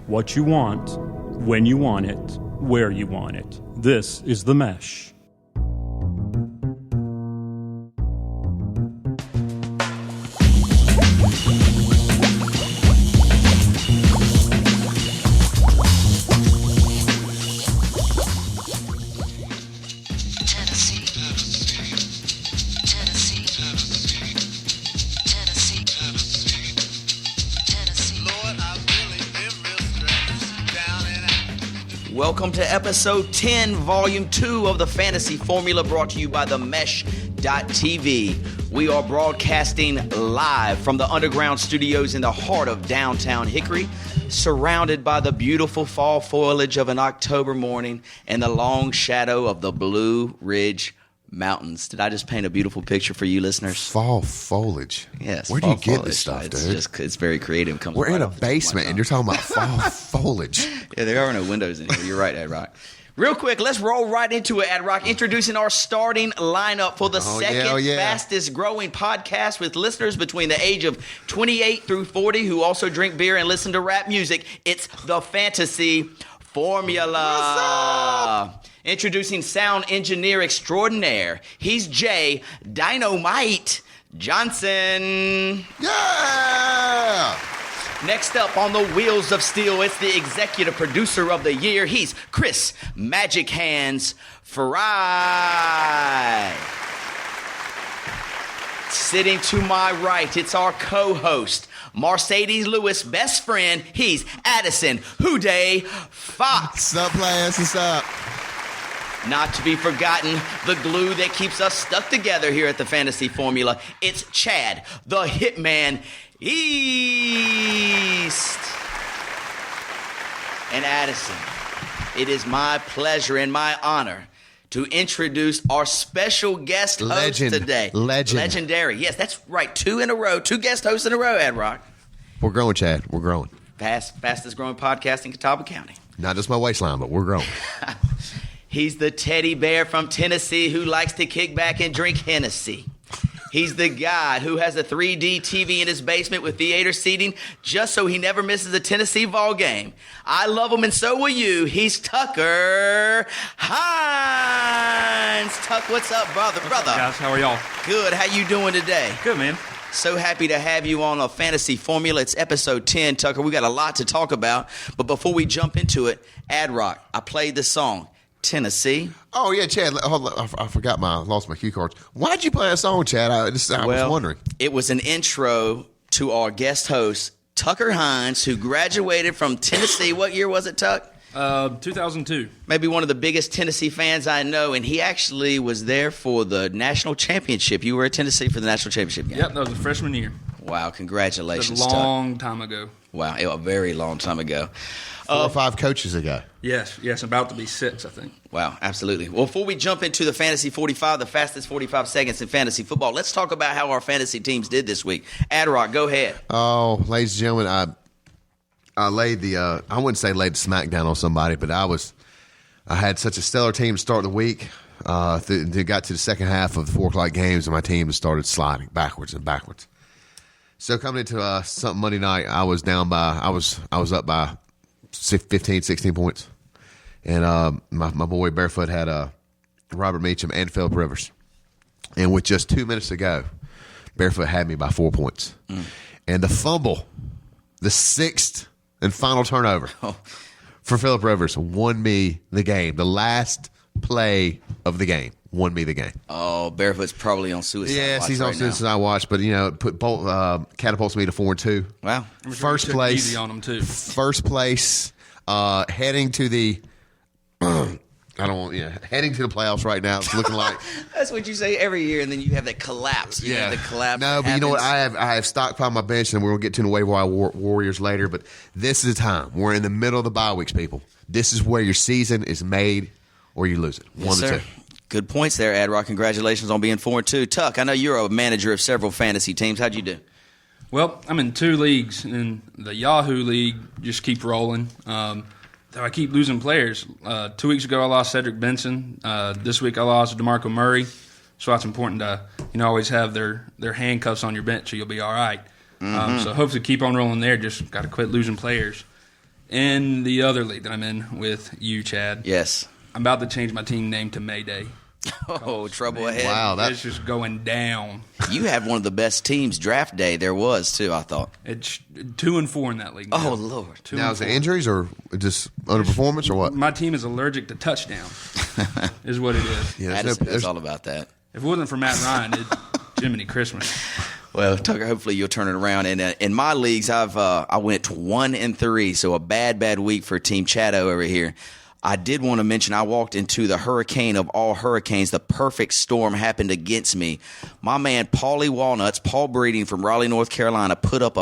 what you want, when you want it, where you want it. This is The Mesh. Welcome to episode 10, volume 2 of the Fantasy Formula, brought to you by themesh.tv. We are broadcasting live from the underground studios in the heart of downtown Hickory, surrounded by the beautiful fall foliage of an October morning and the long shadow of the Blue Ridge Mountains. Did I just paint a beautiful picture for you listeners? Fall foliage. Yes. Where do you get this stuff, dude? It's very creative. We're in a basement and you're talking about fall foliage. Yeah, there are no windows in here. You're right, Ad Rock. Real quick, let's roll right into it, Ad Rock. Introducing our starting lineup for the second fastest growing podcast with listeners between the age of 28 through 40 who also drink beer and listen to rap music. It's the Fantasy Formula. Introducing sound engineer extraordinaire. He's Jay Dynamite Johnson. Yeah! Next up on the wheels of steel, it's the executive producer of the year. He's Chris Magic Hands Fry. Sitting to my right, it's our co-host, Mercedes Lewis' best friend. He's Addison Houday Fox. What's up, players? What's up? Not to be forgotten, the glue that keeps us stuck together here at the Fantasy Formula. It's Chad, the Hitman East. And Addison, it is my pleasure and my honor to introduce our special guest host today. Legendary. Yes, that's right. 2 in a row. 2 guest hosts in a row, Ad Rock. We're growing, Chad. We're growing. Fastest growing podcast in Catawba County. Not just my waistline, but we're growing. He's the teddy bear from Tennessee who likes to kick back and drink Hennessy. He's the guy who has a 3D TV in his basement with theater seating just so he never misses a Tennessee ball game. I love him and so will you. He's Tucker Hines. Tuck, what's up, brother? What's up, guys? How are y'all? Good. How you doing today? Good, man. So happy to have you on a Fantasy Formula. It's episode 10, Tucker. We got a lot to talk about. But before we jump into it, Ad Rock, I played the song. Tennessee. Oh, yeah, Chad. Hold on. I forgot lost my cue cards. Why'd you play that song, Chad? I was wondering. It was an intro to our guest host, Tucker Hines, who graduated from Tennessee. What year was it, Tuck? 2002. Maybe one of the biggest Tennessee fans I know, and he actually was there for the national championship. You were at Tennessee for the national championship game. Yep, that was the freshman year. Wow, congratulations, Tuck. A long time ago. Wow, a very long time ago. 4 or 5 coaches ago. Yes, about to be 6, I think. Wow, absolutely. Well, before we jump into the Fantasy 45, the fastest 45 seconds in fantasy football, let's talk about how our fantasy teams did this week. Ad-Rock, go ahead. Oh, ladies and gentlemen, I laid the I wouldn't say laid the smackdown on somebody, but I had such a stellar team to start the week. They got to the second half of the 4 o'clock games, and my team started sliding backwards and backwards. So coming into something Monday night, I was up by 15, 16 points. And my boy Barefoot had Robert Meacham and Phillip Rivers. And with just 2 minutes to go, Barefoot had me by 4 points. And the fumble, the 6th and final turnover for Phillip Rivers won me the game. The last play of the game won me the game. Oh, Barefoot's probably on suicide watch. Yes, he's on suicide watch, but catapults me to 4-2. Wow. First place. Easy on him too. First place, heading to the heading to the playoffs right now. It's looking like that's what you say every year, and then you have that collapse. You know, the collapse. No, but you know what? I have stockpiled my bench, and we'll get to the waiver wire warriors later. But this is the time. We're in the middle of the bye weeks, people. This is where your season is made, or you lose it. Yes, 1 to 2. Good points there, Ad-Rock. Congratulations on being 4-2. Tuck, I know you're a manager of several fantasy teams. How'd you do? Well, I'm in 2 leagues, and the Yahoo League just keep rolling. Though I keep losing players. 2 weeks ago, I lost Cedric Benson. This week, I lost DeMarco Murray. So that's important to always have their handcuffs on your bench, so you'll be all right. So hopefully keep on rolling there. Just got to quit losing players. In the other league that I'm in with you, Chad, Yes. I'm about to change my team name to Mayday. Oh, trouble ahead. Wow, It's just going down. You have one of the best teams draft day there was, too, I thought. It's 2-4 in that league. Oh, now. Lord. 2 Now, and is it 4. injuries or just underperformance or what? My team is allergic to touchdown, is what it is. Yeah, That's all about that. If it wasn't for Matt Ryan, Jiminy Christmas. Well, Tucker, hopefully you'll turn it around. And in my leagues, I went 1-3, so a bad week for Team Chato over here. I did want to mention I walked into the hurricane of all hurricanes. The perfect storm happened against me. My man, Paulie Walnuts, Paul Breeding from Raleigh, North Carolina, put up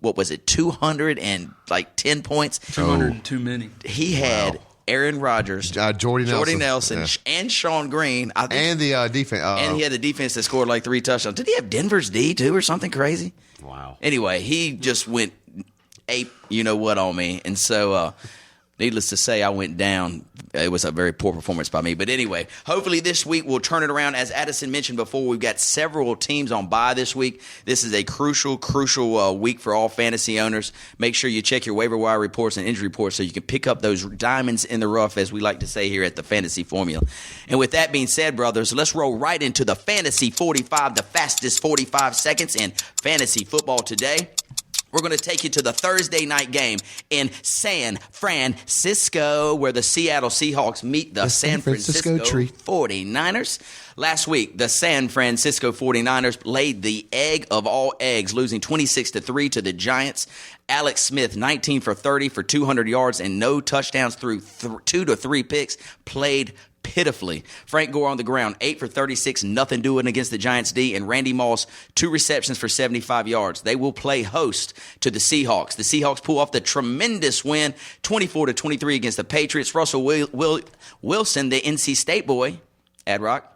210 points. 200 too many. He had Aaron Rodgers, Jordy Nelson, Yeah. and Sean Green. I think, And the defense. and he had the defense that scored like 3 touchdowns. Did he have Denver's D, too, or something crazy? Wow. Anyway, he just went ape, you-know-what on me. And so, needless to say, I went down. It was a very poor performance by me. But anyway, hopefully this week we'll turn it around. As Addison mentioned before, we've got several teams on bye this week. This is a crucial week for all fantasy owners. Make sure you check your waiver wire reports and injury reports so you can pick up those diamonds in the rough, as we like to say here at the Fantasy Formula. And with that being said, brothers, let's roll right into the Fantasy 45, the fastest 45 seconds in fantasy football today. We're going to take you to the Thursday night game in San Francisco, where the Seattle Seahawks meet the San Francisco 49ers. Last week, the San Francisco 49ers laid the egg of all eggs, losing 26-3 to the Giants. Alex Smith, 19 for 30 for 200 yards and no touchdowns through 2 to 3 picks, played pitifully. Frank Gore on the ground, 8 for 36, nothing doing against the Giants D, and Randy Moss, 2 receptions for 75 yards. They will play host to the Seahawks. The Seahawks pull off the tremendous win, 24-23 against the Patriots. Russell Wilson, the NC State boy, Ad Rock,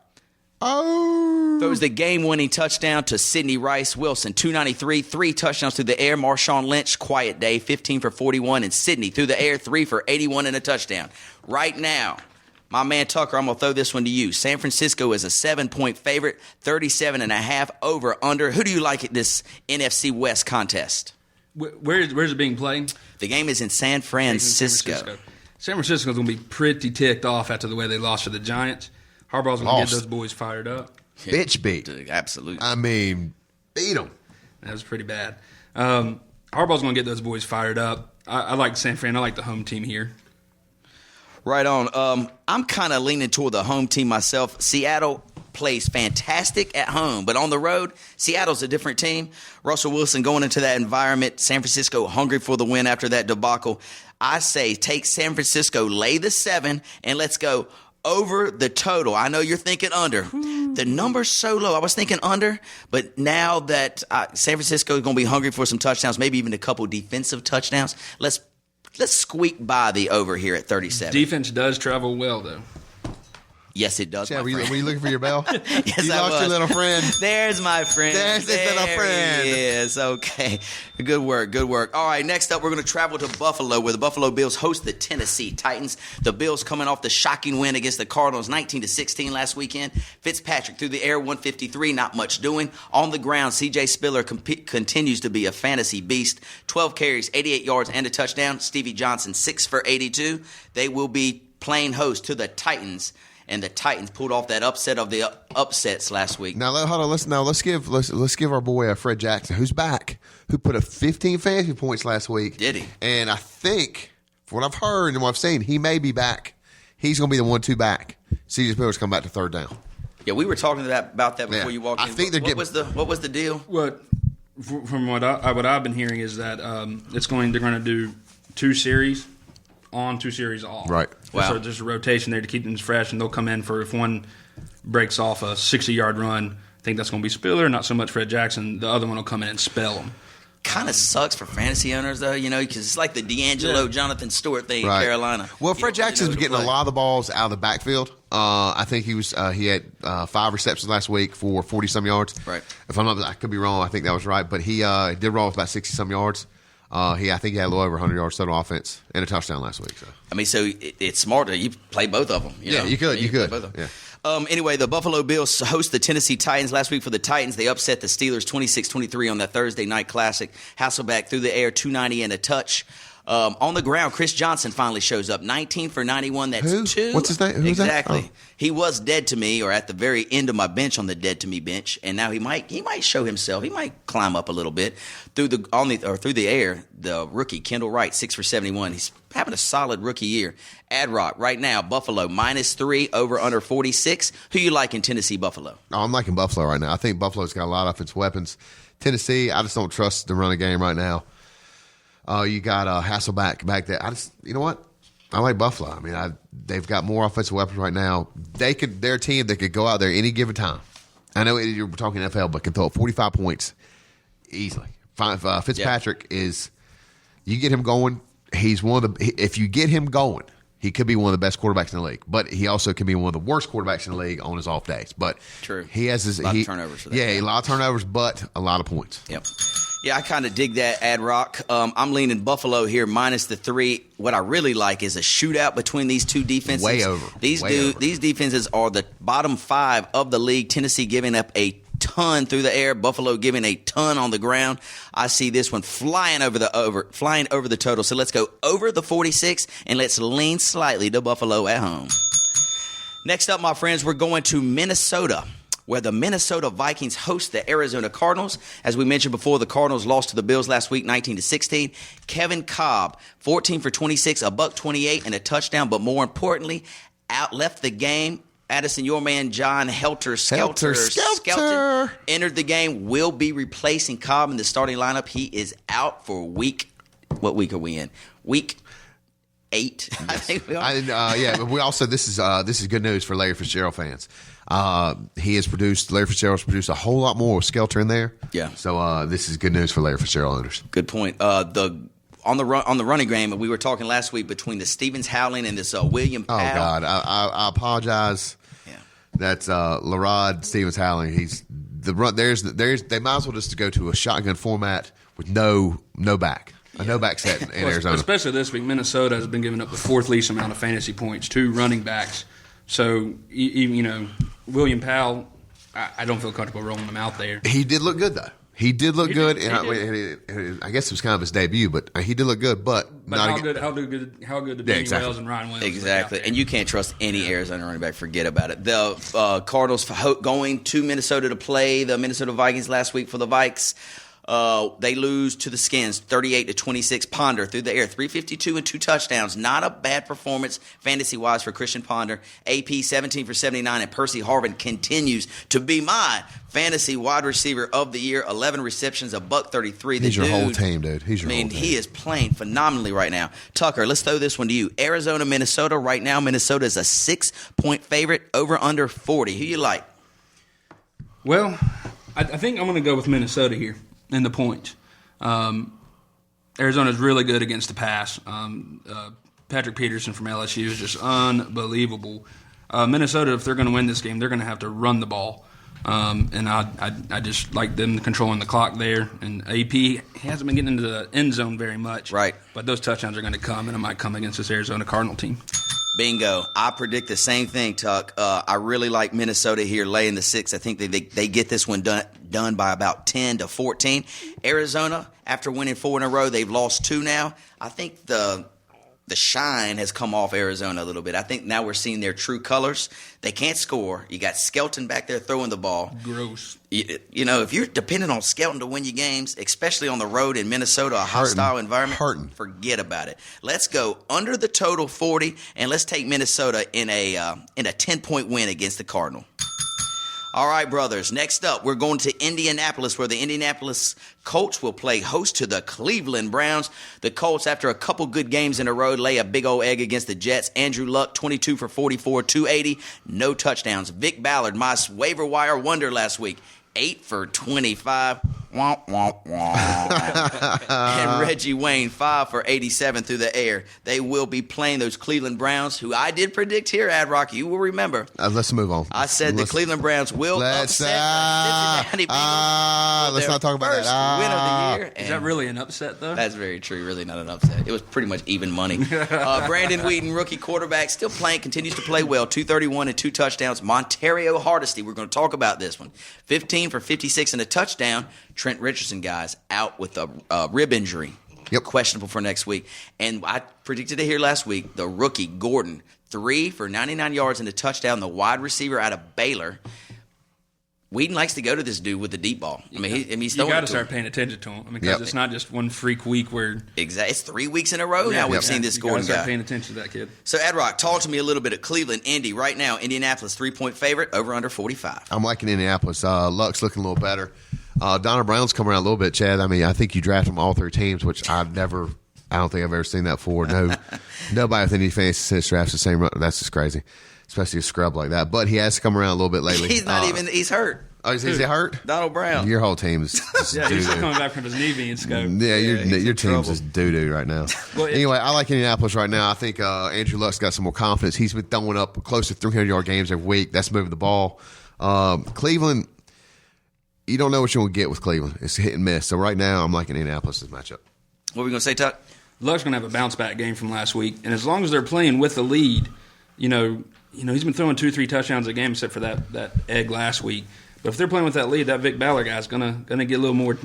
throws the game-winning touchdown to Sidney Rice. Wilson, 293, 3 touchdowns through the air. Marshawn Lynch, quiet day, 15 for 41, and Sidney through the air, 3 for 81 and a touchdown. Right now, my man Tucker, I'm going to throw this one to you. San Francisco is a 7-point favorite, 37.5 over under. Who do you like at this NFC West contest? Where's it being played? The game is in San Francisco. San Francisco's going to be pretty ticked off after the way they lost to the Giants. Harbaugh's going to get those boys fired up. Bitch beat. Absolutely. I mean, beat them. That was pretty bad. Harbaugh's going to get those boys fired up. I like San Fran. I like the home team here. Right on. I'm kind of leaning toward the home team myself. Seattle plays fantastic at home, but on the road, Seattle's a different team. Russell Wilson going into that environment. San Francisco hungry for the win after that debacle. I say take San Francisco, lay the 7, and let's go over the total. I know you're thinking under. The number's so low. I was thinking under, but now that San Francisco is going to be hungry for some touchdowns, maybe even a couple defensive touchdowns, let's squeak by the over here at 37. Defense does travel well, though. Yes, it does. Chad, were my you friend. looking for your bell? Yes, You I lost was. your little friend. There's my friend. There's his little friend. Yes, okay. Good work, good work. All right, next up, we're going to travel to Buffalo, where the Buffalo Bills host the Tennessee Titans. The Bills coming off the shocking win against the Cardinals, 19-16 last weekend. Fitzpatrick through the air, 153, not much doing. On the ground, C.J. Spiller continues to be a fantasy beast. 12 carries, 88 yards, and a touchdown. Stevie Johnson, 6 for 82. They will be playing host to the Titans. And the Titans pulled off that upset of the upsets last week. Now, hold on. Let's give our boy Fred Jackson, who's back, who put up 15 fantasy points last week. Did he? And I think, from what I've heard and what I've seen, he may be back. He's going to be the 1-2 back. C.J. Spiller's come back to third down. Yeah, we were talking about that before you walked in. I think they're what was the deal? From what I've been hearing is that they're going to do 2 series on, 2 series off. Right. Wow. So there's a rotation there to keep them fresh, and they'll come in for if one breaks off a 60-yard run. I think that's going to be Spiller, not so much Fred Jackson. The other one will come in and spell them. Kind of sucks for fantasy owners, though, because it's like the D'Angelo, Jonathan Stewart thing in Carolina. Well, Fred Jackson's getting a lot of the balls out of the backfield. I think he had 5 receptions last week for 40-some yards. Right. If I'm not, I could be wrong. I think that was right. But he did roll with about 60-some yards. I think he had a little over 100 yards total offense and a touchdown last week. So. I mean, so it's smart that you play both of them. You could. You could. Play both of them. Yeah. Anyway, the Buffalo Bills host the Tennessee Titans. Last week for the Titans, they upset the Steelers 26-23 on that Thursday night classic. Hasselbeck through the air, 290 and a touch. On the ground, Chris Johnson finally shows up. 19 for 91. That's Who? 2. What's his name? Who's that? Exactly. Oh. He was dead to me, or at the very end of my bench on the dead to me bench, and now he might show himself. He might climb up a little bit through the air. The rookie Kendall Wright, 6 for 71. He's having a solid rookie year. Ad Rock right now, Buffalo -3 over under 46. Who you like in Tennessee, Buffalo? Oh, I'm liking Buffalo right now. I think Buffalo's got a lot of offensive weapons. Tennessee, I just don't trust the running game right now. You got Hasselback back there. You know what? I like Buffalo. I mean, they've got more offensive weapons right now. They're a team that could go out there any given time. I know you're talking NFL, but can throw up 45 points easily. Fitzpatrick is. You get him going. He's one of the. If you get him going, he could be one of the best quarterbacks in the league. But he also could be one of the worst quarterbacks in the league on his off days. But true, he has his a lot of turnovers for that. Yeah, a lot of turnovers, but a lot of points. Yep. Yeah, I kind of dig that, Ad Rock. I'm leaning Buffalo here -3. What I really like is a shootout between these two defenses. Way over. These defenses are the bottom 5 of the league. Tennessee giving up a ton through the air. Buffalo giving a ton on the ground. I see this one flying over the total. So let's go over the 46, and let's lean slightly to Buffalo at home. Next up, my friends, we're going to Minnesota, where the Minnesota Vikings host the Arizona Cardinals. As we mentioned before, the Cardinals lost to the Bills last week, 19-16. Kevin Cobb, 14 for 26, a $128 and a touchdown, but more importantly, left the game. Addison, your man, John Skelton entered the game, will be replacing Cobb in the starting lineup. He is out for what week are we in? Week 8, I think we are. Yeah, but we also, this is good news for Larry Fitzgerald fans. Larry Fitzgerald's produced a whole lot more with Skelter in there. Yeah. So this is good news for Larry Fitzgerald owners. Good point. On the running game, we were talking last week between the Stevens Howling and this William Powell. Oh God, I apologize. Yeah. That's Larod Stevens Howling. He's the run. They might as well just go to a shotgun format with no back. A no back set in Arizona. Especially this week, Minnesota has been giving up the 4th least amount of fantasy points to running backs. So, William Powell, I don't feel comfortable rolling him out there. He did look good, though. He did look good. I guess it was kind of his debut, but he did look good. But how good did Benny Wells and Ryan Williams exactly? And you can't trust any Arizona running back. Forget about it. The Cardinals going to Minnesota to play the Minnesota Vikings last week for the Vikes. They lose to the Skins 38-26. Ponder through the air, 352 and 2 touchdowns. Not a bad performance fantasy-wise for Christian Ponder. AP 17 for 79, and Percy Harvin continues to be my fantasy wide receiver of the year. 11 receptions, a $133. He's your whole team, dude. He's your whole team. He is playing phenomenally right now. Tucker, let's throw this one to you. Arizona, Minnesota. Right now, Minnesota is a 6-point favorite, over under 40. Who you like? Well, I think I'm going to go with Minnesota here. In the point. Arizona's really good against the pass. Patrick Peterson from LSU is just unbelievable. Minnesota, if they're going to win this game, they're going to have to run the ball. And I just like them controlling the clock there. And AP hasn't been getting into the end zone very much. Right. But those touchdowns are going to come, and it might come against this Arizona Cardinal team. Bingo. I predict the same thing, Tuck. I really like Minnesota here laying the 6. I think they get this one done by about 10-14. Arizona, after winning 4 in a row, they've lost 2 now. I think the shine has come off Arizona a little bit. I think now we're seeing their true colors. They can't score. You got Skelton back there throwing the ball. Gross. If you're dependent on Skelton to win your games, especially on the road in Minnesota, a hostile environment, forget about it. Let's go under the total 40, and let's take Minnesota in a 10-point win against the Cardinal. All right, brothers. Next up, we're going to Indianapolis, where the Indianapolis Colts will play host to the Cleveland Browns. The Colts, after a couple good games in a row, lay a big old egg against the Jets. Andrew Luck, 22 for 44, 280, no touchdowns. Vic Ballard, my waiver wire wonder last week, 8 for 25. Wah, wah, wah. And Reggie Wayne, 5 for 87 through the air. They will be playing those Cleveland Browns, who I did predict here, Ad Rock. You will remember. Let's move on. I said the Cleveland Browns will upset the Cincinnati Bengals. Let's not talk about first that. Win of the year. Is that really an upset, though? That's very true. Really not an upset. It was pretty much even money. Brandon Whedon, rookie quarterback, still playing, continues to play well. 231 and 2 touchdowns. Montario Hardesty, we're going to talk about this one. 15 for 56 and a touchdown. Trent Richardson, guys, out with a rib injury. Yep. Questionable for next week. And I predicted it here last week. The rookie, Gordon, 3 for 99 yards and a touchdown. The wide receiver out of Baylor. Whedon likes to go to this dude with the deep ball. I mean, he's you throwing got it to start paying attention to him. I mean, because Yep. it's not just one freak week where Exactly. It's 3 weeks in a row now we've seen this you Gordon gotta start guy. paying attention to that kid. So, Ed Rock, talk to me a little bit of Cleveland, Indy. Right now, Indianapolis, 3-point favorite, over under 45. I'm liking Indianapolis. Luck's looking a little better. Donna Brown's come around a little bit, Chad. I mean, I think you drafted them all 3 teams, which I don't think I've ever seen that before. No, nobody with any fantasy sense drafts the same run. That's just crazy, especially a scrub like that. But he has come around a little bit lately. He's hurt. Oh, is he hurt? Donald Brown. Your whole team is Yeah, he's still doo-doo. coming back from his knee being scoped. Yeah, your he's your in team's trouble. just doo-doo right now. Well, Anyway, I like Indianapolis right now. I think Andrew Luck's got some more confidence. He's been throwing up close to 300-yard games every week. That's moving the ball. Cleveland, you don't know what you're going to get with Cleveland. It's hit and miss. So right now, I'm liking Indianapolis' matchup. What are we going to say, Tuck? Luck's going to have a bounce back game from last week, and as long as they're playing with the lead, he's been throwing 2-3 touchdowns a game except for that egg last week. But if they're playing with that lead, that Vic Ballard guy's gonna get a little more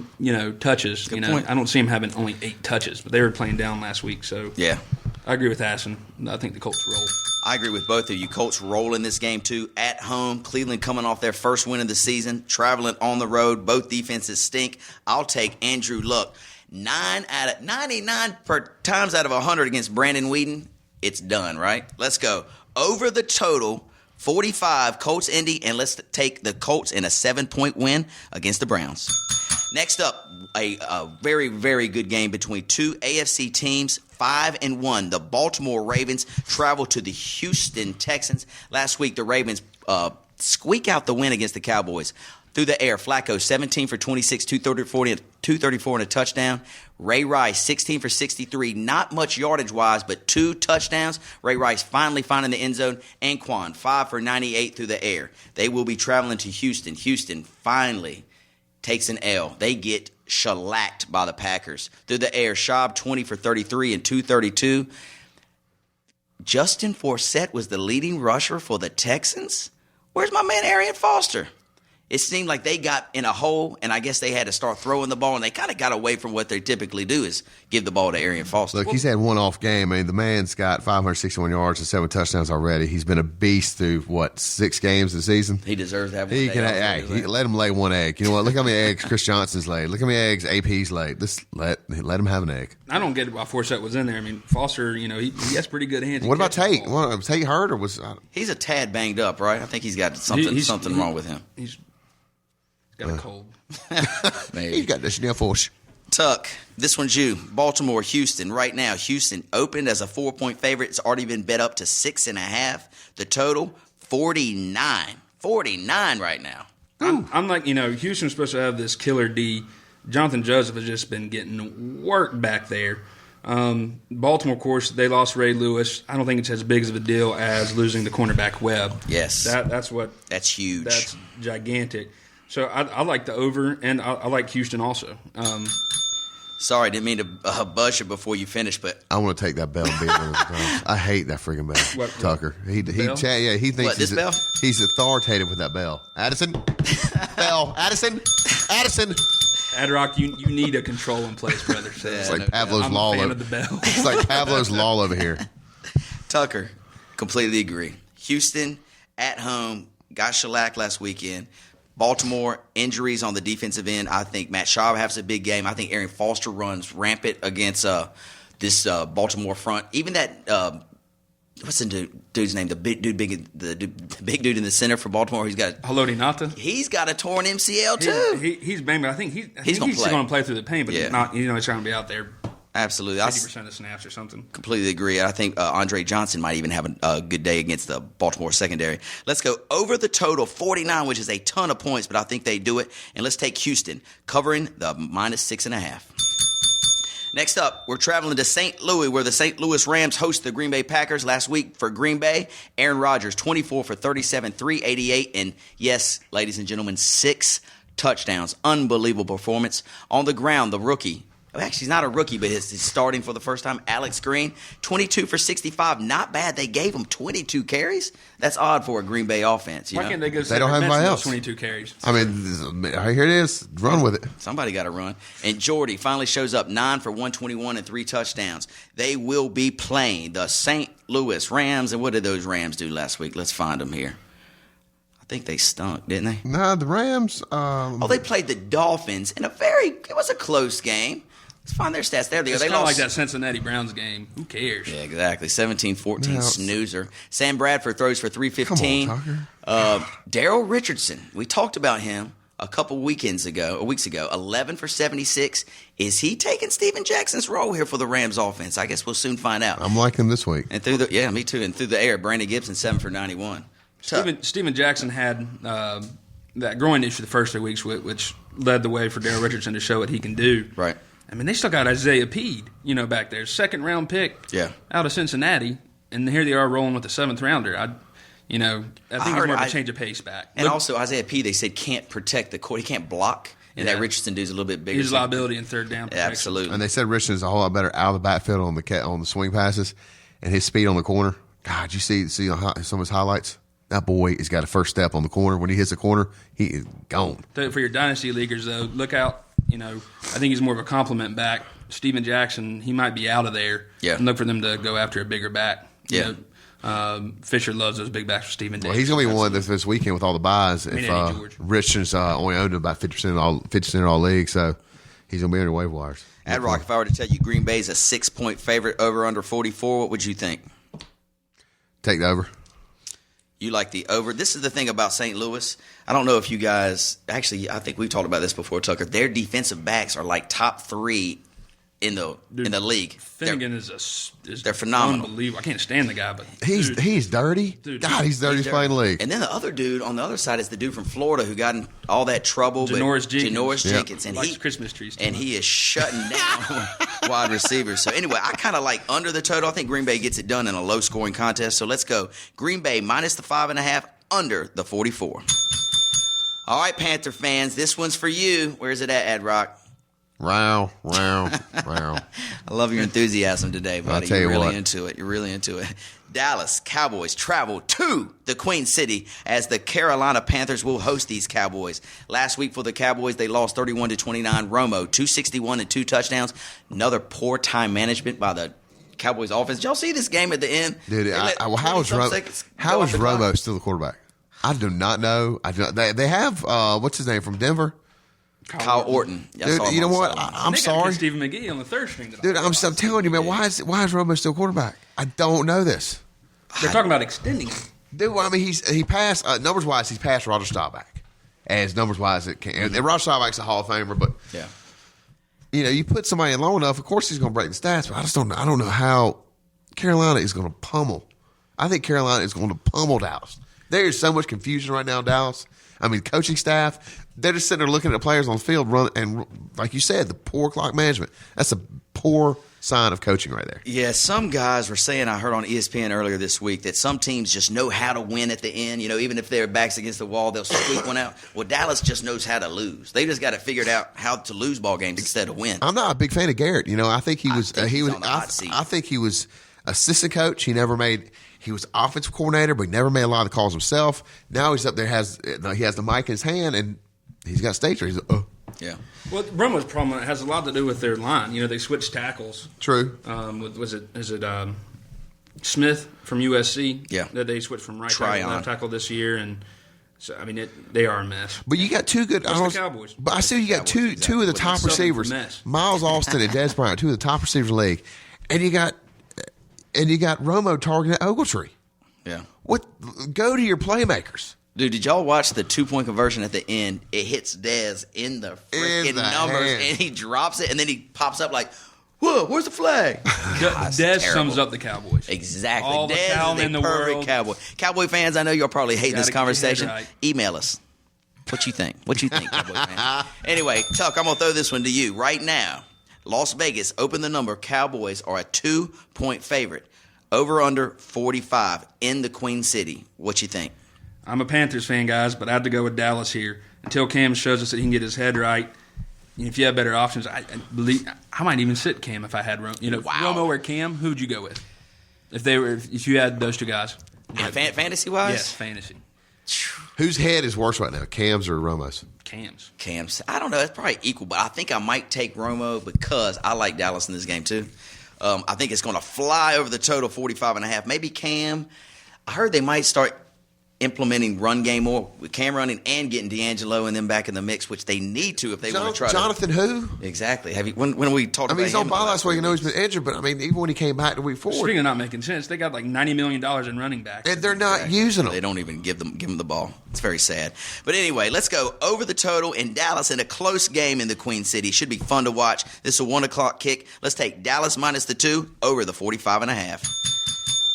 touches. Good point. I don't see him having only 8 touches, but they were playing down last week, so Yeah. I agree with Assen. I think the Colts roll. I agree with both of you. Colts roll in this game, too. At home, Cleveland coming off their first win of the season, traveling on the road. Both defenses stink. I'll take Andrew Luck. 9 out of 99 times out of 100 against Brandon Whedon. It's done, right? Let's go. Over the total, 45, Colts Indy, and let's take the Colts in a 7-point win against the Browns. Next up, a very, very good game between 2 AFC teams, 5-1. The Baltimore Ravens travel to the Houston Texans. Last week, the Ravens squeak out the win against the Cowboys. Through the air, Flacco, 17 for 26, 234 and a touchdown. Ray Rice, 16 for 63, not much yardage-wise, but 2 touchdowns. Ray Rice finally finding the end zone. Anquan, 5 for 98 through the air. They will be traveling to Houston. Houston finally takes an L. They get shellacked by the Packers. Through the air, Schaub, 20 for 33 and 232. Justin Forsett was the leading rusher for the Texans? Where's my man Arian Foster? It seemed like they got in a hole, and I guess they had to start throwing the ball, and they kind of got away from what they typically do is give the ball to Arian Foster. Look, he's had one off game. I mean, the man's got 561 yards and 7 touchdowns already. He's been a beast through, 6 games this season? He deserves to have one. He can let him lay one egg. You know what? Look how many eggs Chris Johnson's laid. Look how many eggs AP's laid. Let him have an egg. I don't get why Forsett was in there. I mean, Foster, he has pretty good hands. What about Tate? Was Tate hurt or was? He's a tad banged up, right? I think he's got something wrong with him. He's got a cold. Maybe. He's got the sniffles. Tuck, this one's you. Baltimore, Houston. Right now, Houston opened as a 4-point favorite. It's already been bet up to 6.5. The total, 49. 49 right now. I'm like, Houston's supposed to have this killer D. Jonathan Joseph has just been getting work back there. Baltimore, of course, they lost Ray Lewis. I don't think it's as big of a deal as losing the cornerback Webb. Yes. That's huge. That's gigantic. So I like the over, and I like Houston also. Sorry, didn't mean to buzz you before you finished, but I want to take that bell and beat him. I hate that freaking bell. What, Tucker. He bell? he thinks What, this bell? He's authoritative with that bell. Addison, bell. Addison. Adrock, you need a control in place, brother. So It's like no Pavlov's I'm law. a fan of the bell. It's like Pavlov's law over here. Tucker, completely agree. Houston at home got shellacked last weekend. Baltimore, injuries on the defensive end. I think Matt Schaub has a big game. I think Arian Foster runs rampant against this Baltimore front. Even that what's the dude's name? The big dude in the center for Baltimore. He's got a torn MCL too. He's banged, but I think he's gonna play. going to play through the pain, but Yeah. not. He's going to be out there Absolutely. 50% of snaps or something. Completely agree. I think Andre Johnson might even have a good day against the Baltimore secondary. Let's go over the total, 49, which is a ton of points, but I think they do it. And let's take Houston, covering the -6.5. Next up, we're traveling to St. Louis, where the St. Louis Rams host the Green Bay Packers. Last week for Green Bay, Aaron Rodgers, 24 for 37, 388, and yes, ladies and gentlemen, 6 touchdowns. Unbelievable performance. On the ground, the rookie, Actually, he's not a rookie, but he's starting for the first time. Alex Green, 22 for 65. Not bad. They gave him 22 carries. That's odd for a Green Bay offense. Why can't they go? They don't have anybody else. 22 carries. I mean, here it is. Run with it. Somebody got to run. And Jordy finally shows up 9 for 121 and 3 touchdowns. They will be playing the St. Louis Rams. And what did those Rams do last week? Let's find them here. I think they stunk, didn't they? No, the Rams. They played the Dolphins in it was a close game. Let's find their stats. There they go. It's They kind of lost. like that Cincinnati Browns game. Who cares? Yeah, exactly. 17-14 Yeah. snoozer. Sam Bradford throws for 315. Come on, Tucker. Daryl Richardson. We talked about him a couple weeks ago. 11 for 76. Is he taking Steven Jackson's role here for the Rams offense? I guess we'll soon find out. I'm liking him this week. And me too. And through the air, Brandon Gibson 7 for 91. Steven Jackson had that groin issue the first 3 weeks, which led the way for Daryl Richardson to show what he can do. Right. I mean, they still got Isaiah Peed, back there, 2nd-round pick, out of Cincinnati, and here they are rolling with the 7th-rounder. I think it's more of a change of pace back. And also Isaiah P. They said can't protect the court. He can't block, and that Richardson dude's a little bit bigger. He's a liability in 3rd down protection. Absolutely. And they said Richardson's a whole lot better out of the backfield on the swing passes, and his speed on the corner. God, you see some of his highlights. That boy has got a first step on the corner. When he hits the corner, he is gone. For your dynasty leaguers, though, look out. I think he's more of a compliment back. Steven Jackson, he might be out of there. Yeah. And look for them to go after a bigger back. Yeah. Fisher loves those big backs for Steven Jackson. Well, he's going to be one this weekend with all the buys. Eddie If George. Richardson's only owned about 50% of all leagues, so he's going to be under waiver wires. Ad-Rock, if I were to tell you Green Bay's a 6-point favorite over under 44, what would you think? Take the over. You like the over. This is the thing about St. Louis. I don't know if you guys – actually, I think we've talked about this before, Tucker. Their defensive backs are like top 3 in the league. Finnegan they're phenomenal. Unbelievable. I can't stand the guy, but He's dirty. Dude, God, he's dirty. He's playing the league. And then the other dude on the other side is the dude from Florida who got in all that trouble. Janoris Jenkins. And likes Christmas trees. And he is shutting down wide receivers. So anyway, I kind of like under the total. I think Green Bay gets it done in a low-scoring contest. So let's go. Green Bay minus the 5.5, under the 44. All right, Panther fans, this one's for you. Where's it at, Ad-Rock? Row. I love your enthusiasm today, buddy. You're really into it. You're really into it. Dallas Cowboys travel to the Queen City as the Carolina Panthers will host these Cowboys. Last week for the Cowboys, they lost 31-29. Romo, 261 and 2 touchdowns. Another poor time management by the Cowboys offense. Did y'all see this game at the end? Dude, how is Romo still the quarterback? I do not know. They have, what's his name, from Denver? Kyle Orton. Dude, you know what? I'm sorry. Stephen McGee on the 3rd string. Dude, I'm telling you, man, why is Romo still quarterback? I don't know this. They're talking about extending him. Dude, well, I mean, he passed, numbers-wise, he's passed Roger Staubach. As numbers-wise, it can. And Roger Staubach's a Hall of Famer, but, you put somebody in long enough, of course he's going to break the stats, but I don't know how Carolina is going to pummel. I think Carolina is going to pummel Dallas. There is so much confusion right now in Dallas. I mean, coaching staff, they're just sitting there looking at the players on the field, and like you said, the poor clock management. That's a poor sign of coaching right there. Yeah, some guys were saying, I heard on ESPN earlier this week, that some teams just know how to win at the end. Even if their back's against the wall, they'll squeak one out. Well, Dallas just knows how to lose. They just got to figure out how to lose ball games instead of win. I'm not a big fan of Garrett. I think he was on the hot seat. I think he was assistant coach. He was offensive coordinator, but he never made a lot of the calls himself. Now he's up there, he has the mic in his hand, and he's got stage fear. He's Yeah. Well, Romo's problem has a lot to do with their line. They switched tackles. True. Is it Smith from USC? Yeah. That they switched from right tackle to left tackle this year, and so I mean they are a mess. But you got two good. The Cowboys. But I see you got two of the top receivers, Miles Austin and Dez Bryant, 2 of the top receivers in the league, and you got Romo targeting Ogletree. Yeah. Go to your playmakers. Dude, did y'all watch the 2-point conversion at the end? It hits Dez in the freaking numbers, and he drops it, and then he pops up like, whoa, where's the flag? Dez sums up the Cowboys. Exactly. All the Dez talent is in a the perfect world. Cowboy. Cowboy fans, I know y'all probably hate this conversation. Right. Email us. What you think? Cowboy fans? Anyway, Tuck, I'm going to throw this one to you. Right now, Las Vegas, open the number. Cowboys are a 2-point favorite. Over under 45 in the Queen City. What you think? I'm a Panthers fan, guys, but I had to go with Dallas here. Until Cam shows us that he can get his head right, if you have better options, I believe I might even sit Cam if I had Romo. Wow. Romo or Cam, who'd you go with? If you had those two guys. Fantasy wise? Yes, fantasy. Whose head is worse right now, Cam's or Romo's? Cam's. I don't know. It's probably equal, but I think I might take Romo because I like Dallas in this game too. I think it's going to fly over the total 45.5. Maybe Cam. I heard they might start implementing run game more with Cam running and getting D'Angelo and them back in the mix, which they need to if they want to try. Jonathan who? Exactly. Have you when we talked about? He's on bye last week. I know he's been injured, but even when he came back the week forward, Speaking of not making sense, they got like $90 million in running backs, and they're not using them. They don't even give them the ball. It's very sad. But anyway, let's go over the total in Dallas in a close game in the Queen City. Should be fun to watch. This is a 1:00 kick. Let's take Dallas minus the 2 over the 45.5.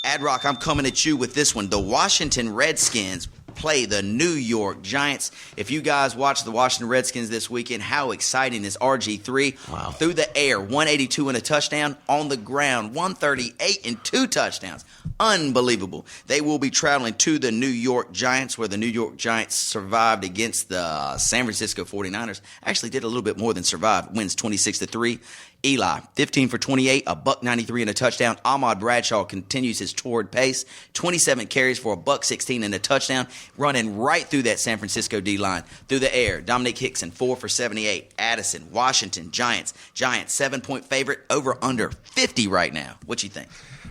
Ad-Rock, I'm coming at you with this one. The Washington Redskins play the New York Giants. If you guys watch the Washington Redskins this weekend, how exciting is RG3? Wow. Through the air, 182 and a touchdown. On the ground, 138 and 2 touchdowns. Unbelievable. They will be traveling to the New York Giants, where the New York Giants survived against the San Francisco 49ers. Actually did a little bit more than survive. Wins 26-3. Eli, 15 for 28, $193 and a touchdown. Ahmad Bradshaw continues his torrid pace, 27 carries for $116 and a touchdown, running right through that San Francisco D-line. Through the air, Dominic Hickson, 4 for 78. Addison, Washington, Giants, 7-point favorite, over under 50 right now. What you think?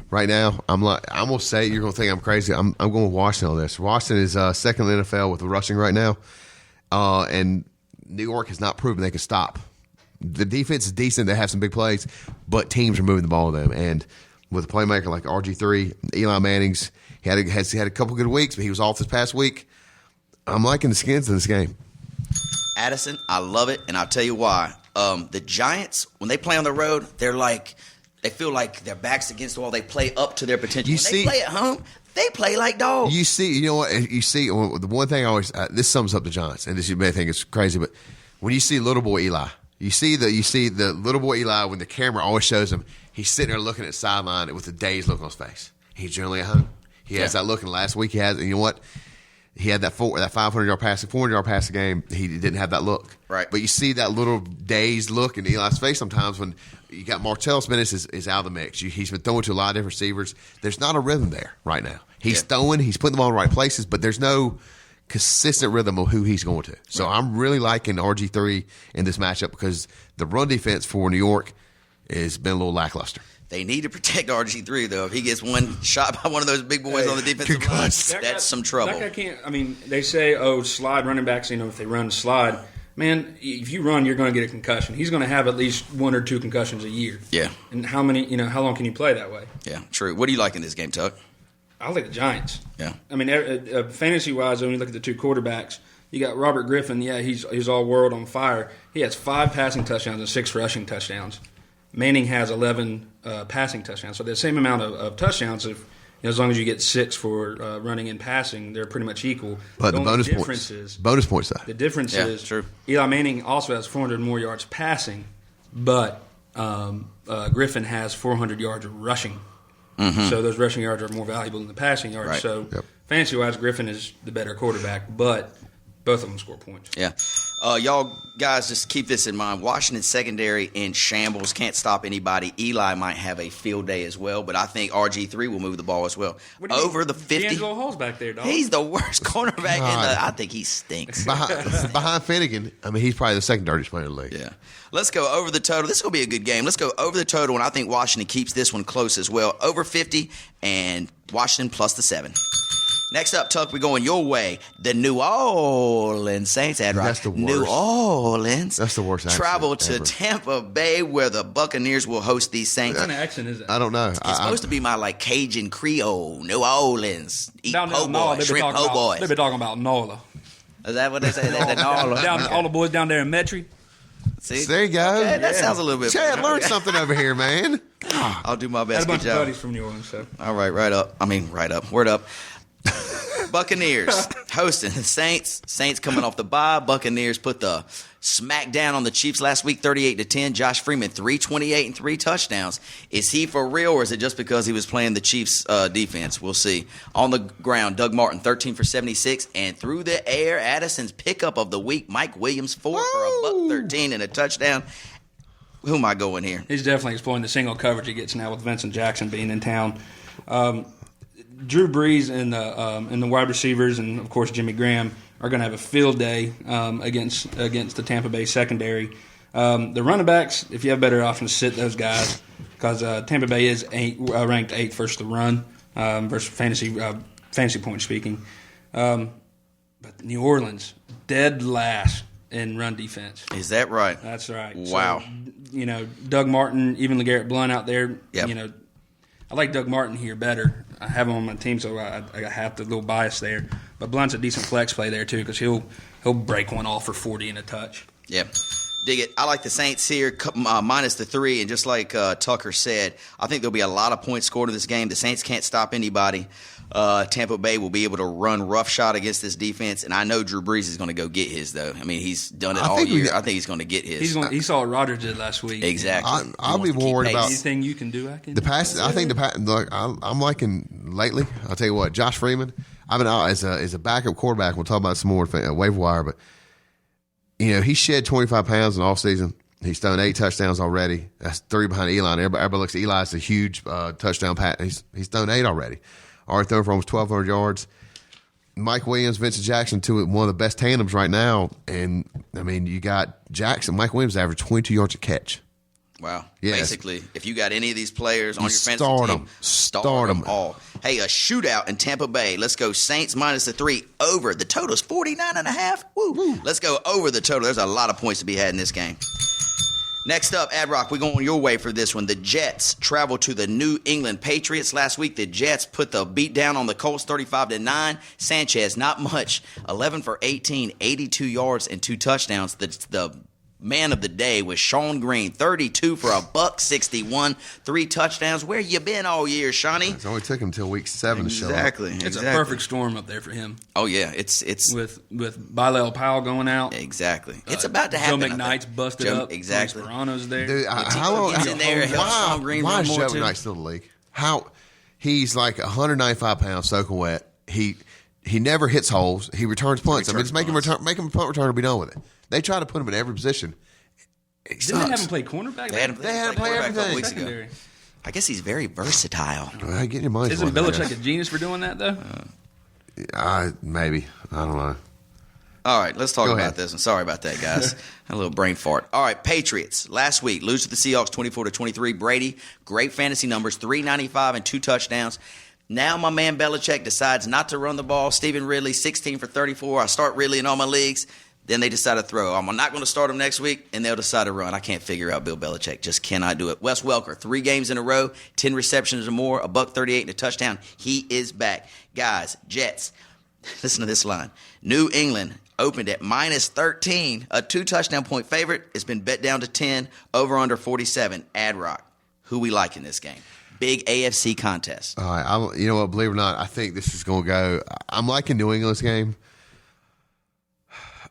Right now, I'm gonna say you're gonna think I'm crazy. I'm going with Washington on this. Washington is second in the NFL with the rushing right now, and New York has not proven they can stop. The defense is decent. They have some big plays, but teams are moving the ball to them. And with a playmaker like RG3, Eli Manning's, he had a couple good weeks, but he was off this past week. I'm liking the Skins in this game. Addison, I love it, and I'll tell you why. The Giants, when they play on the road, they feel like their back's against the wall. They play up to their potential. When they play at home, they play like dogs. You know what? The one thing I always this sums up the Giants, and this you may think is crazy, but when you see little boy Eli. You see the little boy Eli when the camera always shows him. He's sitting there looking at the sideline with a dazed look on his face. He's generally at home. He has that look, and last week he has. And you know what? He had that 500-yard passing, 400-yard passing game. He didn't have that look. Right. But you see that little dazed look in Eli's face sometimes when you got Martellus Minnis is out of the mix. He's been throwing to a lot of different receivers. There's not a rhythm there right now. He's throwing. He's putting them all in the right places, but there's no consistent rhythm of who he's going to. So I'm really liking RG3 in this matchup because the run defense for New York has been a little lackluster. They need to protect RG3, though. If he gets one shot by one of those big boys on the defensive line, that's some trouble. That guy can't. I mean, they say, slide running backs, if they run slide. Man, if you run, you're going to get a concussion. He's going to have at least 1 or 2 concussions a year. Yeah. And how long can you play that way? Yeah, true. What do you like in this game, Tuck? I like the Giants. Yeah. I mean, fantasy-wise, when you look at the 2 quarterbacks, you got Robert Griffin. Yeah, he's all world on fire. He has 5 passing touchdowns and 6 rushing touchdowns. Manning has 11 passing touchdowns. So the same amount of touchdowns, as long as you get 6 for running and passing, they're pretty much equal. But the bonus points, though. The difference is true. Eli Manning also has 400 more yards passing, but Griffin has 400 yards rushing. Mm-hmm. So those rushing yards are more valuable than the passing yards. Right. So fantasy-wise, Griffin is the better quarterback, but both of them score points. Yeah. Y'all guys, just keep this in mind. Washington secondary in shambles, can't stop anybody. Eli might have a field day as well, but I think RG3 will move the ball as well. Over the 50. D'Angelo Hall's back there, dog. He's the worst cornerback I think he stinks. Behind Finnegan, he's probably the second dirtiest player in the league. Yeah. Let's go over the total. This is going to be a good game. Let's go over the total, and I think Washington keeps this one close as well. Over 50, and Washington plus the 7. Next up, Tuck, we're going your way. The New Orleans Saints, Ad-Rock. That's the worst. New Orleans. That's the worst accent travel to ever. Tampa Bay, where the Buccaneers will host these Saints. What kind of accent is that? I don't know. It's supposed to be my Cajun Creole. New Orleans. Eat po' boy, shrimp po' boys. They've been talking about Nola. Is that what they say? They Nola. All the boys down there in Metri. See? There you go. Okay, that sounds a little bit Chad, better. learned something over here, man. I'll do my Had a best. bunch Good of job. buddies from New Orleans. So. All right, right up. Word up. Buccaneers hosting the Saints. Saints coming off the bye. Buccaneers put the smacked down on the Chiefs last week, 38-10. Josh Freeman, 328 and 3 touchdowns. Is he for real, or is it just because he was playing the Chiefs defense? We'll see. On the ground, Doug Martin, 13 for 76. And through the air, Addison's pickup of the week, Mike Williams, 4 for a buck 13 and a touchdown. Who am I going here? He's definitely exploiting the single coverage he gets now with Vincent Jackson being in town. Drew Brees and the wide receivers, and of course Jimmy Graham, are going to have a field day against the Tampa Bay secondary. The running backs, if you have better options, sit those guys because Tampa Bay is ranked 8th versus the run versus fantasy point speaking. But New Orleans, dead last in run defense. Is that right? That's right. Wow. So, Doug Martin, even LeGarrette Blount out there. Yep. I like Doug Martin here better. I have him on my team, so I have the little bias there. But Blount's a decent flex play there too because he'll break one off for 40 and a touch. Yeah. Dig it. I like the Saints here, minus the 3, and just like Tucker said, I think there'll be a lot of points scored in this game. The Saints can't stop anybody. Tampa Bay will be able to run roughshod against this defense, and I know Drew Brees is going to go get his, though. I mean, he's done it all year. I think he's going to get his. He saw what Rodgers did last week. Exactly. I'll be more worried about anything you can do. The pass. I think look, I'm liking lately. I'll tell you what, Josh Freeman. I've been out as a backup quarterback. We'll talk about some more waiver wire, but he shed 25 pounds in off season. He's thrown 8 touchdowns already. That's 3 behind Eli. Everybody looks at Eli as a huge touchdown pass. He's thrown 8 already. Already thrown for almost 1,200 yards. Mike Williams, Vincent Jackson, one of the best tandems right now. And, I mean, you got Jackson. Mike Williams averaged 22 yards a catch. Wow. Yes. Basically, if you got any of these players on your fantasy start team, them. start them all. Hey, a shootout in Tampa Bay. Let's go Saints minus the 3 over. The total's 49.5. Woo. Let's go over the total. There's a lot of points to be had in this game. Next up, Ad Rock, we're going your way for this one. The Jets travel to the New England Patriots. Last week, the Jets put the beat down on the Colts 35-9. Sanchez, not much, 11 for 18, 82 yards and 2 touchdowns. The man of the day was Sean Green, 32 for a buck 61, 3 touchdowns. Where you been all year, Shawnee? It only took him until week 7 to show up. Exactly. It's a perfect storm up there for him. Oh yeah, it's with Bilal Powell going out. Exactly. It's about to happen. Joe McKnight's busted up. Exactly. Sperano's there. Dude, how long? Gets in there, helps Sean Green why run is more Joe too. McKnight still in the league? He's like 195 pounds, soaking wet. He never hits holes. He returns punts. Just make him a punt return and be done with it. They try to put him in every position. Didn't they have him play cornerback? They had him play everything. a couple weeks ago. Secondary. I guess he's very versatile. Well, get your money. Isn't Belichick a genius for doing that though? Maybe. I don't know. All right, let's talk Go about ahead. this. I'm sorry about that, guys. A little brain fart. All right, Patriots. Last week, lose to the Seahawks 24-23. Brady, great fantasy numbers, 395 and 2 touchdowns. Now my man Belichick decides not to run the ball. Stephen Ridley, 16 for 34. I start Ridley in all my leagues. Then they decide to throw. I'm not going to start him next week, and they'll decide to run. I can't figure out Bill Belichick. Just cannot do it. Wes Welker, 3 games in a row, 10 receptions or more, a buck 38 and a touchdown. He is back. Guys, Jets, listen to this line. New England opened at minus 13, a 2-touchdown point favorite. It's been bet down to 10, over under 47. Ad Rock, who we like in this game? Big AFC contest. All right. You know what? Believe it or not, I think this is going to go. I'm liking New England's game.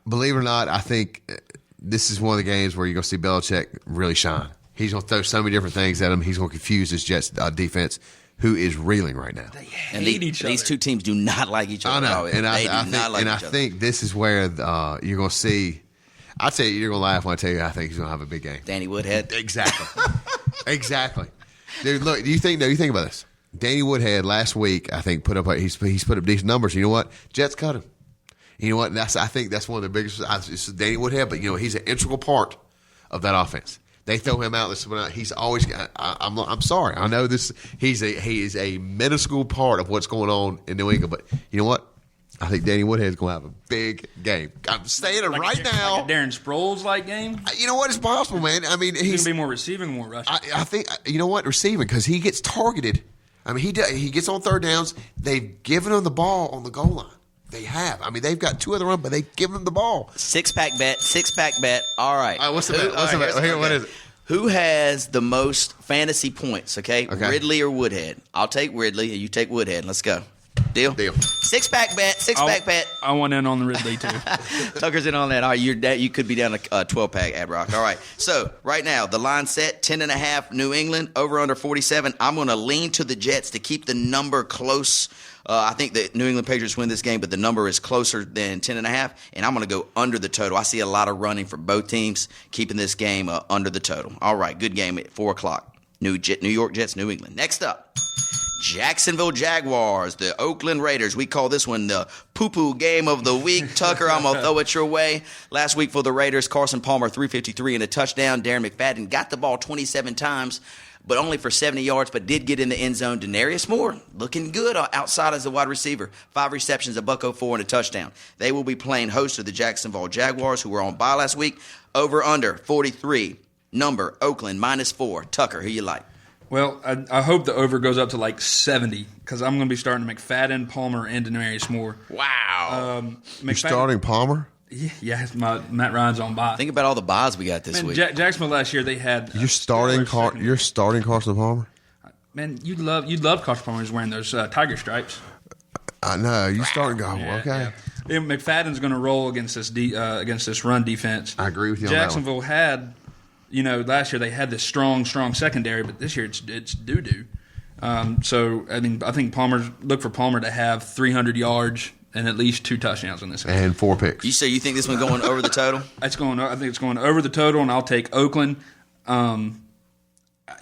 Believe it or not, I think this is one of the games where you're going to see Belichick really shine. He's going to throw so many different things at him. He's going to confuse his Jets defense, who is reeling right now. They hate each other. These two teams do not like each other. I know, and I think this is where you're going to see. I'll tell you, you're going to laugh when I tell you I think he's going to have a big game. Danny Woodhead. Exactly. Exactly. Dude, look, you think about this. Danny Woodhead last week, I think, he's put up decent numbers. You know what? Jets cut him. You know what? I think that's one of the biggest. It's Danny Woodhead, but he's an integral part of that offense. They throw him out. He's always. I'm sorry. I know this. He is a minuscule part of what's going on in New England. But you know what? I think Danny Woodhead's going to have a big game. I'm saying it right now. Like a Darren Sproles-like game? You know what? It's possible, man. I mean, He's going to be more receiving, more rushing. I think, you know what? Receiving, because he gets targeted. I mean, he gets on third downs. They've given him the ball on the goal line. They have. I mean, they've got 2 other run, but they've given him the ball. 6-pack bet. All right. What's the bet? What is it? Who has the most fantasy points, okay? Ridley or Woodhead? I'll take Ridley, and you take Woodhead. Let's go. Deal? Deal. Six-pack bet. I want in on the Ridley, too. Tucker's in on that. All right, you could be down a 12-pack, Ad-Rock. All right, so right now, the line set, 10.5 New England, over under 47. I'm going to lean to the Jets to keep the number close. I think the New England Patriots win this game, but the number is closer than 10.5, and I'm going to go under the total. I see a lot of running for both teams, keeping this game under the total. All right, good game at 4 o'clock. New York Jets, New England. Next up, Jacksonville Jaguars, the Oakland Raiders. We call this one the poo-poo game of the week. Tucker, I'm going to throw it your way. Last week for the Raiders, Carson Palmer, 353 and a touchdown. Darren McFadden got the ball 27 times, but only for 70 yards, but did get in the end zone. Denarius Moore, looking good outside as a wide receiver. 5 receptions, $104 and a touchdown. They will be playing host to the Jacksonville Jaguars, who were on bye last week. Over under 43. Number, Oakland, -4. Tucker, who you like? Well, I hope the over goes up to like 70 because I'm going to be starting McFadden, Palmer, and Denarius Moore. Wow. You're starting Palmer? Yeah, Matt Ryan's on bye. Think about all the buys we got this week. Jacksonville last year, they had... You're starting Carson Palmer? Man, you'd love Carson Palmer is wearing those tiger stripes. I know. You starting going, okay. Yeah. McFadden's going to roll against this run defense. I agree with you on that one. Jacksonville had... last year they had this strong secondary, but this year it's doo-doo. So, I mean, I think look for Palmer to have 300 yards and at least 2 touchdowns in this game. And 4 picks. You think this one going over the total? I think it's going over the total, and I'll take Oakland. And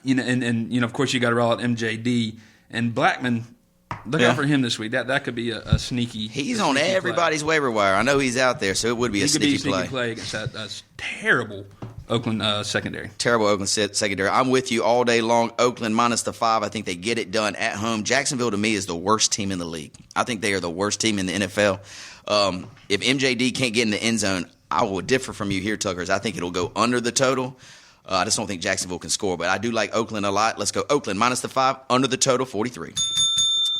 of course you got to roll out MJD and Blackman. Look out for him this week. That could be a sneaky. He's on everybody's waiver wire. I know he's out there, so it would be a sneaky play against that terrible Oakland secondary. Terrible Oakland secondary. I'm with you all day long. Oakland -5. I think they get it done at home. Jacksonville, to me, is the worst team in the league. I think they are the worst team in the NFL. If MJD can't get in the end zone, I will differ from you here, Tuckers. I think it'll go under the total. I just don't think Jacksonville can score, but I do like Oakland a lot. Let's go Oakland -5, under the total, 43.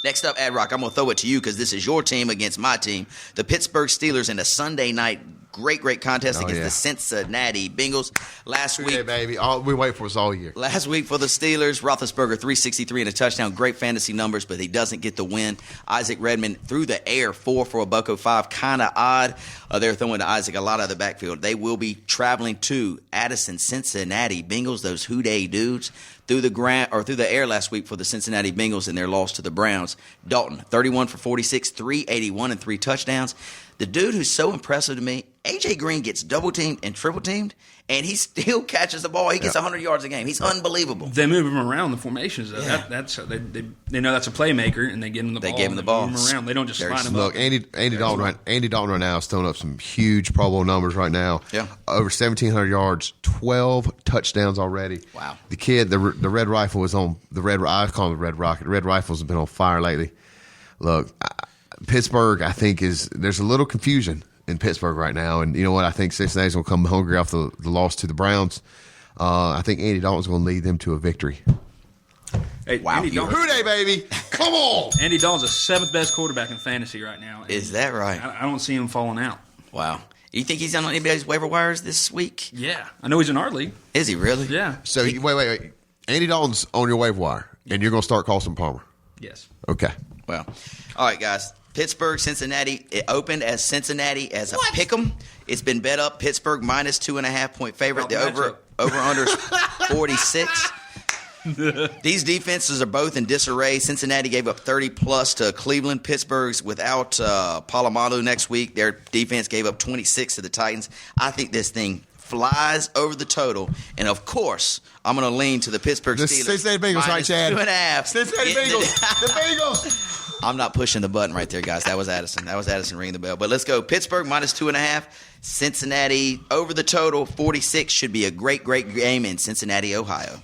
Next up, Ad-Rock, I'm going to throw it to you because this is your team against my team. The Pittsburgh Steelers in a Sunday night great contest against the Cincinnati Bengals. Last week, baby. We wait for us all year. Last week for the Steelers, Roethlisberger 363 and a touchdown. Great fantasy numbers, but he doesn't get the win. Isaac Redmond through the air, 4 for $105. Kind of odd. They're throwing to Isaac a lot out of the backfield. They will be traveling to Addison, Cincinnati Bengals. Those Houday dudes through the air last week for the Cincinnati Bengals in their loss to the Browns. Dalton 31 for 46, 381 and 3 touchdowns. The dude who's so impressive to me, A.J. Green gets double-teamed and triple-teamed, and he still catches the ball. He gets 100 yards a game. He's unbelievable. They move him around the formations, though. Yeah. They know that's a playmaker, and they give him the ball. They give him the ball. Move him around. They don't just line him up. Look, Andy Dalton right now is throwing up some huge Pro Bowl numbers right now. Yeah. Over 1,700 yards, 12 touchdowns already. Wow. The kid, the Red Rifle was on I call him the Red Rocket. Red Rifle's been on fire lately. Look, Pittsburgh, I think, there's a little confusion in Pittsburgh right now. And you know what? I think Cincinnati's going to come hungry off the loss to the Browns. I think Andy Dalton's going to lead them to a victory. Hey, wow. Houday, baby. Come on. Andy Dalton's the 7th best quarterback in fantasy right now. Is that right? I don't see him falling out. Wow. You think he's on anybody's waiver wires this week? Yeah. I know he's in our league. Is he really? Yeah. So, wait. Andy Dalton's on your waiver wire, and you're going to start Carson Palmer. Yes. Okay. Well, all right, guys. Pittsburgh, Cincinnati. It opened as Cincinnati as a pick'em. It's been bet up. Pittsburgh -2.5 point favorite. The over-under is 46. These defenses are both in disarray. Cincinnati gave up 30-plus to Cleveland. Pittsburgh's without Polamalu next week. Their defense gave up 26 to the Titans. I think this thing flies over the total. And, of course, I'm going to lean to the Pittsburgh Steelers. Cincinnati Bengals, right, Chad? 2.5. Cincinnati Bengals. The Bengals. I'm not pushing the button right there, guys. That was Addison ringing the bell. But let's go. Pittsburgh -2.5. Cincinnati over the total. 46 should be a great game in Cincinnati, Ohio.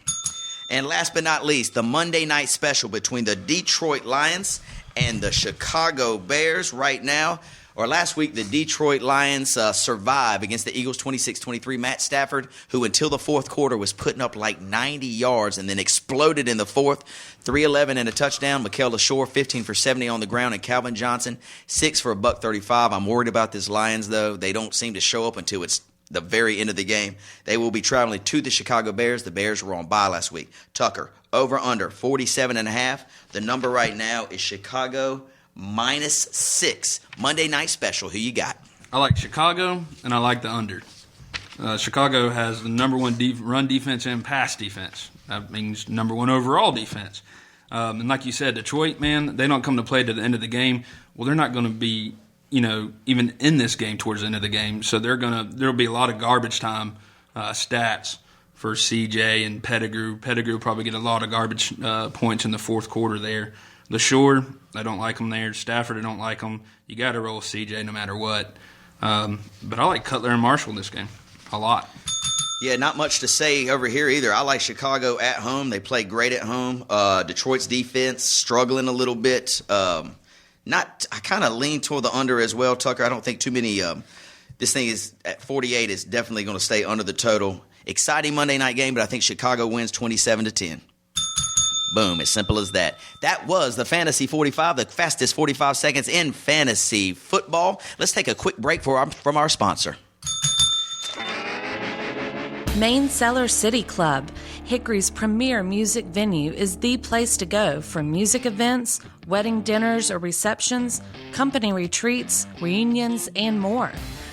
And last but not least, the Monday night special between the Detroit Lions and the Chicago Bears right now. Or last week, the Detroit Lions survived against the Eagles 26-23. Matt Stafford, who until the fourth quarter was putting up like 90 yards and then exploded in the fourth, 311 and a touchdown. Mikael LaShore, 15 for 70 on the ground. And Calvin Johnson, 6 for $135. I'm worried about this Lions, though. They don't seem to show up until it's the very end of the game. They will be traveling to the Chicago Bears. The Bears were on bye last week. Tucker, over under 47.5. The number right now is Chicago -6. Monday night special. Who you got? I like Chicago, and I like the under. Chicago has the number one run defense and pass defense. That means number one overall defense. And like you said, Detroit, man, they don't come to play to the end of the game. Well, they're not going to be, even in this game towards the end of the game. So there'll be a lot of garbage time stats for CJ and Pettigrew. Pettigrew will probably get a lot of garbage points in the fourth quarter there. LaShore, I don't like him there. Stafford, I don't like him. You got to roll CJ no matter what. But I like Cutler and Marshall in this game a lot. Yeah, not much to say over here either. I like Chicago at home. They play great at home. Detroit's defense struggling a little bit. I kind of lean toward the under as well, Tucker. I don't think too many. This thing is at 48 is definitely going to stay under the total. Exciting Monday night game, but I think Chicago wins 27-10. Boom, as simple as that. That was the Fantasy 45, the fastest 45 seconds in fantasy football. Let's take a quick break from our sponsor. Main Cellar City Club, Hickory's premier music venue, is the place to go for music events, wedding dinners or receptions, company retreats, reunions, and more.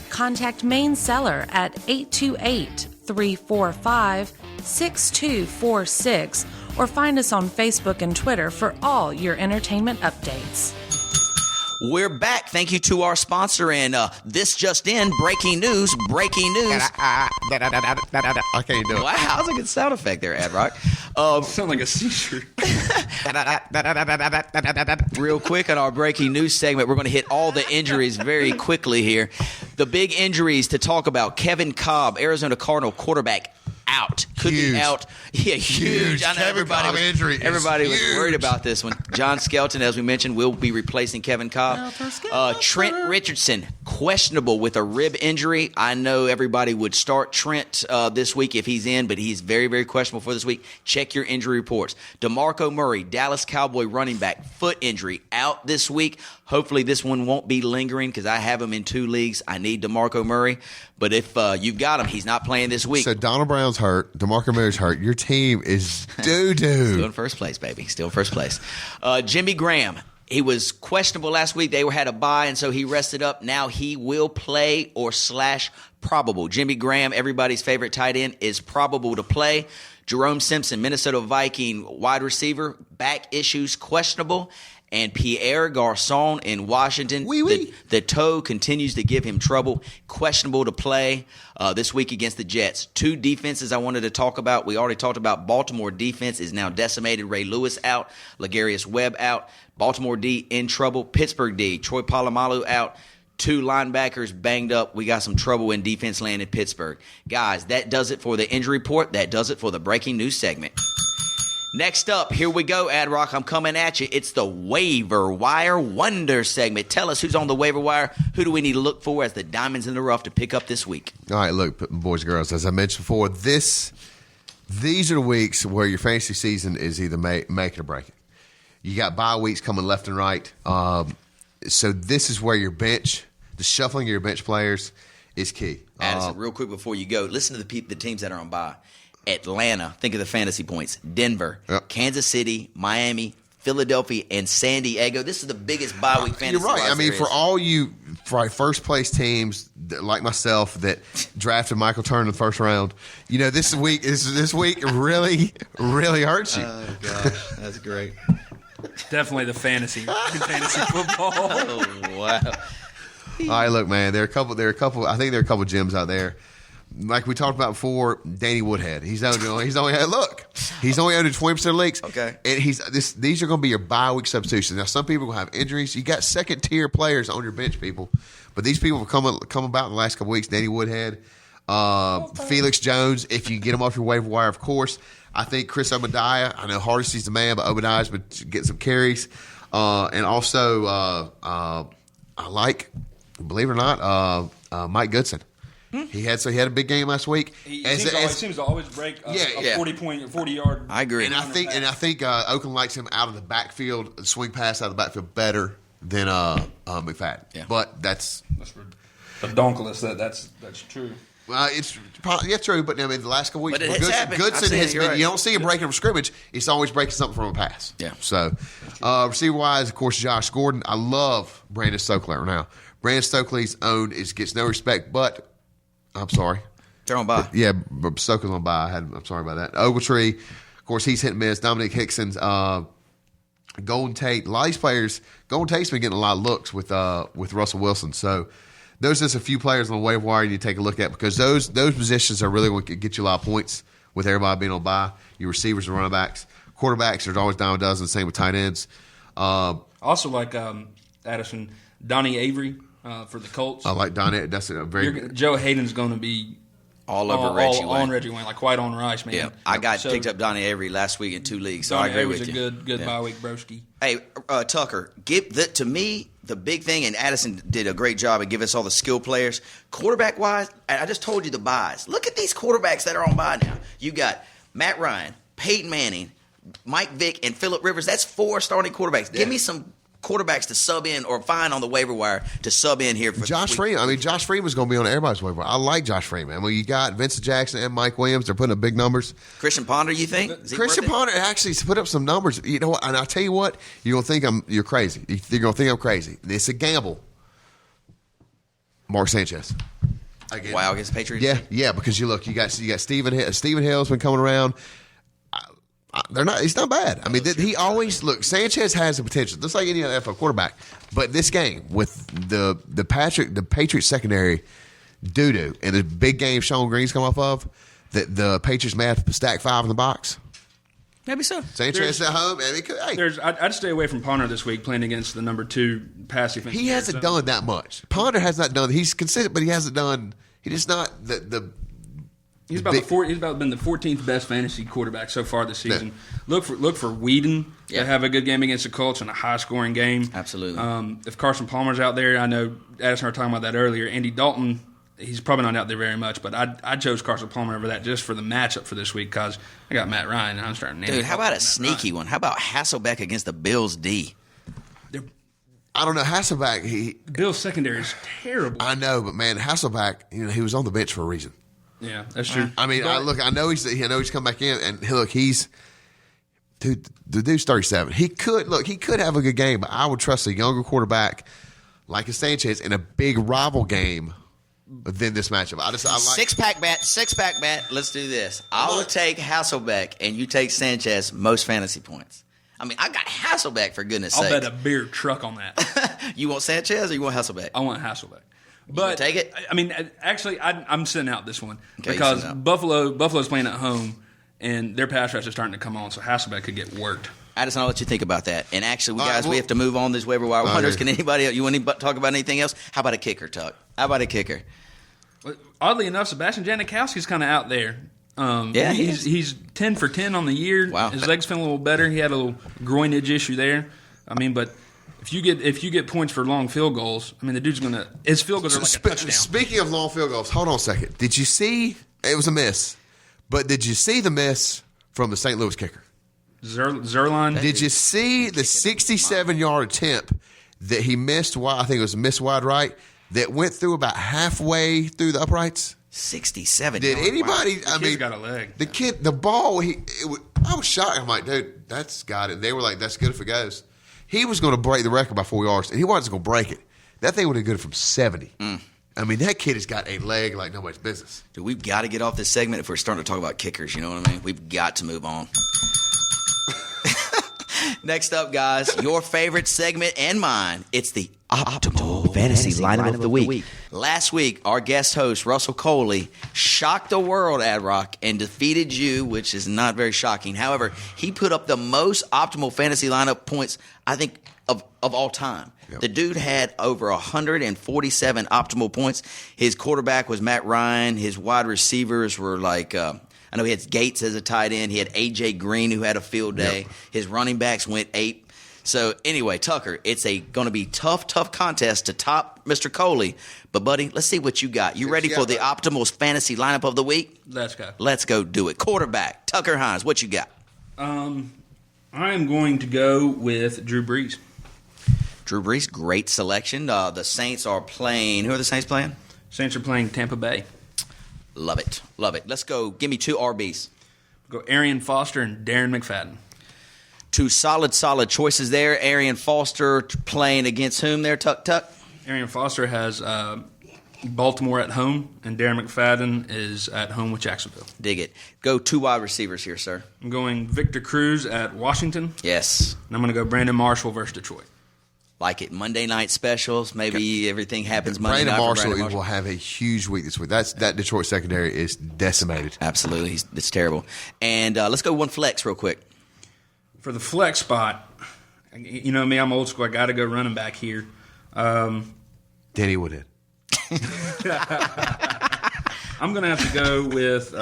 Contact Main Cellar at 828-345-6246 or find us on Facebook and Twitter for all your entertainment updates. We're back. Thank you to our sponsor. And this just in, breaking news. I can't do it. Wow, that was a good sound effect there, Ad Rock. Sound like a seizure. Real quick on our breaking news segment, we're going to hit all the injuries very quickly here. The big injuries to talk about: Kevin Cobb, Arizona Cardinal quarterback, out. Could Huge. be out. Yeah, huge. I know Kevin Cobb injury is everybody was huge. worried about this one. John Skelton, as we mentioned, will be replacing Kevin Cobb. Trent Richardson, questionable with a rib injury. I know everybody would start Trent this week if he's in, but he's very, very questionable for this week. Check your injury reports. DeMarco Murray, Dallas Cowboy running back, foot injury, out this week. Hopefully this one won't be lingering because I have him in 2 leagues. I need DeMarco Murray. But if you've got him, he's not playing this week. So Donald Brown's hurt. DeMarco Murray's hurt. Your team is doo-doo. Still in first place, baby. Still in first place. Jimmy Graham, he was questionable last week. They had a bye, and so he rested up. Now he will play or / probable. Jimmy Graham, everybody's favorite tight end, is probable to play. Jerome Simpson, Minnesota Viking wide receiver, back issues, questionable. And Pierre Garçon in Washington, the toe continues to give him trouble. Questionable to play this week against the Jets. 2 defenses I wanted to talk about. We already talked about Baltimore defense is now decimated. Ray Lewis out. L'Garius Webb out. Baltimore D in trouble. Pittsburgh D, Troy Polamalu out. 2 linebackers banged up. We got some trouble in defense land in Pittsburgh. Guys, that does it for the injury report. That does it for the breaking news segment. Next up, here we go, Ad Rock. I'm coming at you. It's the Waiver Wire Wonder segment. Tell us who's on the waiver wire. Who do we need to look for as the diamonds in the rough to pick up this week? All right, look, boys and girls, as I mentioned before, these are the weeks where your fantasy season is either make it or break it. You got bye weeks coming left and right. So this is where your bench, the shuffling of your bench players is key. Addison, real quick before you go, listen to the teams that are on bye. Atlanta, think of the fantasy points. Denver, Kansas City, Miami, Philadelphia, and San Diego. This is the biggest bye week fantasy. You're right. I mean, for all you first place teams like myself that drafted Michael Turner in the first round, this week really, really hurts you. Oh gosh, that's great. Definitely the fantasy football. Oh wow. All right, look, man. There are a couple. I think there are a couple gems out there. Like we talked about before, Danny Woodhead. He's only owned 20% of leagues. Okay, and these are going to be your bye week substitutions. Now, some people are going to have injuries. You got second tier players on your bench, people, but these people have come about in the last couple weeks. Danny Woodhead, Felix Jones. If you get them off your waiver wire, of course. I think Chris Obadiah. I know Hardesty's the man, but Obadiah's been getting some carries, and also I like, believe it or not, Mike Goodson. He had a big game last week. He seems to always break a 40-yard. I agree, and I think Oakland likes him out of the backfield, swing pass out of the backfield better than McFadden. Yeah. But that's redonkulous. That's true. Well, it's probably true, but I mean, the last couple weeks, But it has happened. Goodson has been. Right. You don't see him breaking from scrimmage. He's always breaking something from a pass. Yeah. So, receiver wise, of course, Josh Gordon. I love Brandon Stokely right now. Brandon Stokely's owned gets no respect, but I'm sorry. They're on by. Yeah, Stokely's on by. I'm sorry about that. Ogletree, of course, he's hit and miss. Dominic Hickson's, Golden Tate. A lot of these players. Golden Tate's been getting a lot of looks with Russell Wilson. So. Those are just a few players on the waiver wire you need to take a look at because those positions are really going to get you a lot of points with everybody being on bye. Your receivers and running backs. Quarterbacks, there's always dime a dozen, same with tight ends. Also, like Addison, Donnie Avery for the Colts. I like Donnie. That's a very Joe Hayden's going to be all over Reggie Wayne. On Reggie Wayne, like white on rice, man. Yeah, I picked up Donnie Avery last week in 2 leagues, so I agree with you. Donnie Avery's a good bye week broski. Hey, Tucker, to me, the big thing, and Addison did a great job of giving us all the skill players. Quarterback-wise, I just told you the buys. Look at these quarterbacks that are on bye now. You got Matt Ryan, Peyton Manning, Mike Vick, and Phillip Rivers. That's 4 starting quarterbacks. Yeah. Give me some quarterbacks to sub in or find on the waiver wire to sub in here for Josh Freeman. I mean, Josh Freeman's going to be on everybody's waiver wire. I like Josh Freeman. Well, you got Vincent Jackson and Mike Williams. They're putting up big numbers. Christian Ponder, you think? Christian Ponder actually put up some numbers. You know what? And I'll tell you what, you're going to think you're crazy. You're going to think I'm crazy. It's a gamble. Mark Sanchez. Again. Wow, against the Patriots? Yeah, because you got Stephen Hill. Stephen Hill's been coming around. He's not bad. I mean, he always Sanchez has the potential, just like any other NFL quarterback. But this game with the Patriots secondary doo doo and the big game Sean Green's come off of, the Patriots may have to stack 5 in the box. Maybe so. Sanchez at home. I mean, I'd stay away from Ponder this week playing against the number 2 pass defense. He hasn't done that much. Ponder has not done. He's consistent, but he hasn't done. He just not the. He's about been the 14th best fantasy quarterback so far this season. Yeah. Look for Whedon to have a good game against the Colts and a high scoring game. Absolutely. If Carson Palmer's out there, I know Addison and I were talking about that earlier. Andy Dalton, he's probably not out there very much, but I chose Carson Palmer over that just for the matchup for this week because I got Matt Ryan and I'm starting. Dude, how about a sneaky one? How about Hasselbeck against the Bills D? I don't know. Hasselbeck, Bill's secondary is terrible. I know, but man, Hasselbeck, he was on the bench for a reason. Yeah, that's true. I mean, I know he's come back in, and the dude's 37. He could have a good game, but I would trust a younger quarterback like a Sanchez in a big rival game than this matchup. I like six-pack bet. Let's do this. I will take Hasselbeck, and you take Sanchez most fantasy points. I mean, I got Hasselbeck for goodness' sake. I'll bet a beer truck on that. You want Sanchez or you want Hasselbeck? I want Hasselbeck. But take it. I mean, actually, I'm sitting out this one because Buffalo's playing at home, and their pass rush is starting to come on, so Hasselbeck could get worked. Addison, I'll let you think about that. And actually, we have to move on this waiver wire wonders. Can anybody else? You want to talk about anything else? How about a kicker, Tuck? How about a kicker? Oddly enough, Sebastian Janikowski's kind of out there. He's 10 for 10 on the year. Wow. His legs feeling a little better. He had a little groinage issue there. I mean, but if you get points for long field goals, I mean the dude's gonna his field goals are like a touchdown. Speaking of long field goals, hold on a second. Did you see it was a miss? But did you see the miss from the St. Louis kicker? Zerline? Did you see the 67-yard attempt that he missed? I think it was a miss wide right that went through about halfway through the uprights. 67. Did anybody? Wow. The kid's got a leg. The ball. I was shocked. I'm like, dude, that's got it. They were like, that's good if it goes. He was going to break the record by 4 yards, and he wasn't going to break it. That thing would have been good from 70. I mean, that kid has got a leg like nobody's business. Dude, we've got to get off this segment if we're starting to talk about kickers. You know what I mean? We've got to move on. Next up, guys, your favorite segment and mine. It's the Optimal Fantasy Lineup of the Week. Last week, our guest host, Russell Coley, shocked the world, Ad-Rock, and defeated you, which is not very shocking. However, he put up the most optimal fantasy lineup points, I think, of all time. Yep. The dude had over 147 optimal points. His quarterback was Matt Ryan. His wide receivers were like I know he had Gates as a tight end. He had A.J. Green, who had a field day. Yep. His running backs went 8. So, anyway, Tucker, it's going to be tough contest to top Mr. Coley. But, buddy, let's see what you got. You ready for the optimal fantasy lineup of the week? Let's go. Let's go do it. Quarterback, Tucker Hines, what you got? I am going to go with Drew Brees. Drew Brees, great selection. The Saints are playing. Who are the Saints playing? Saints are playing Tampa Bay. Love it. Love it. Let's go. Give me 2 RBs. Go Arian Foster and Darren McFadden. 2 solid choices there. Arian Foster playing against whom there, Tuck? Arian Foster has Baltimore at home, and Darren McFadden is at home with Jacksonville. Dig it. Go 2 wide receivers here, sir. I'm going Victor Cruz at Washington. Yes. And I'm going to go Brandon Marshall versus Detroit. Like it. Monday night specials. Maybe everything happens Monday night. Brandon Marshall will have a huge week this week. That Detroit secondary is decimated. Absolutely. It's terrible. And let's go 1 flex real quick. For the flex spot, you know me, I'm old school. I got to go running back here. Danny Woodhead. I'm going to have to go with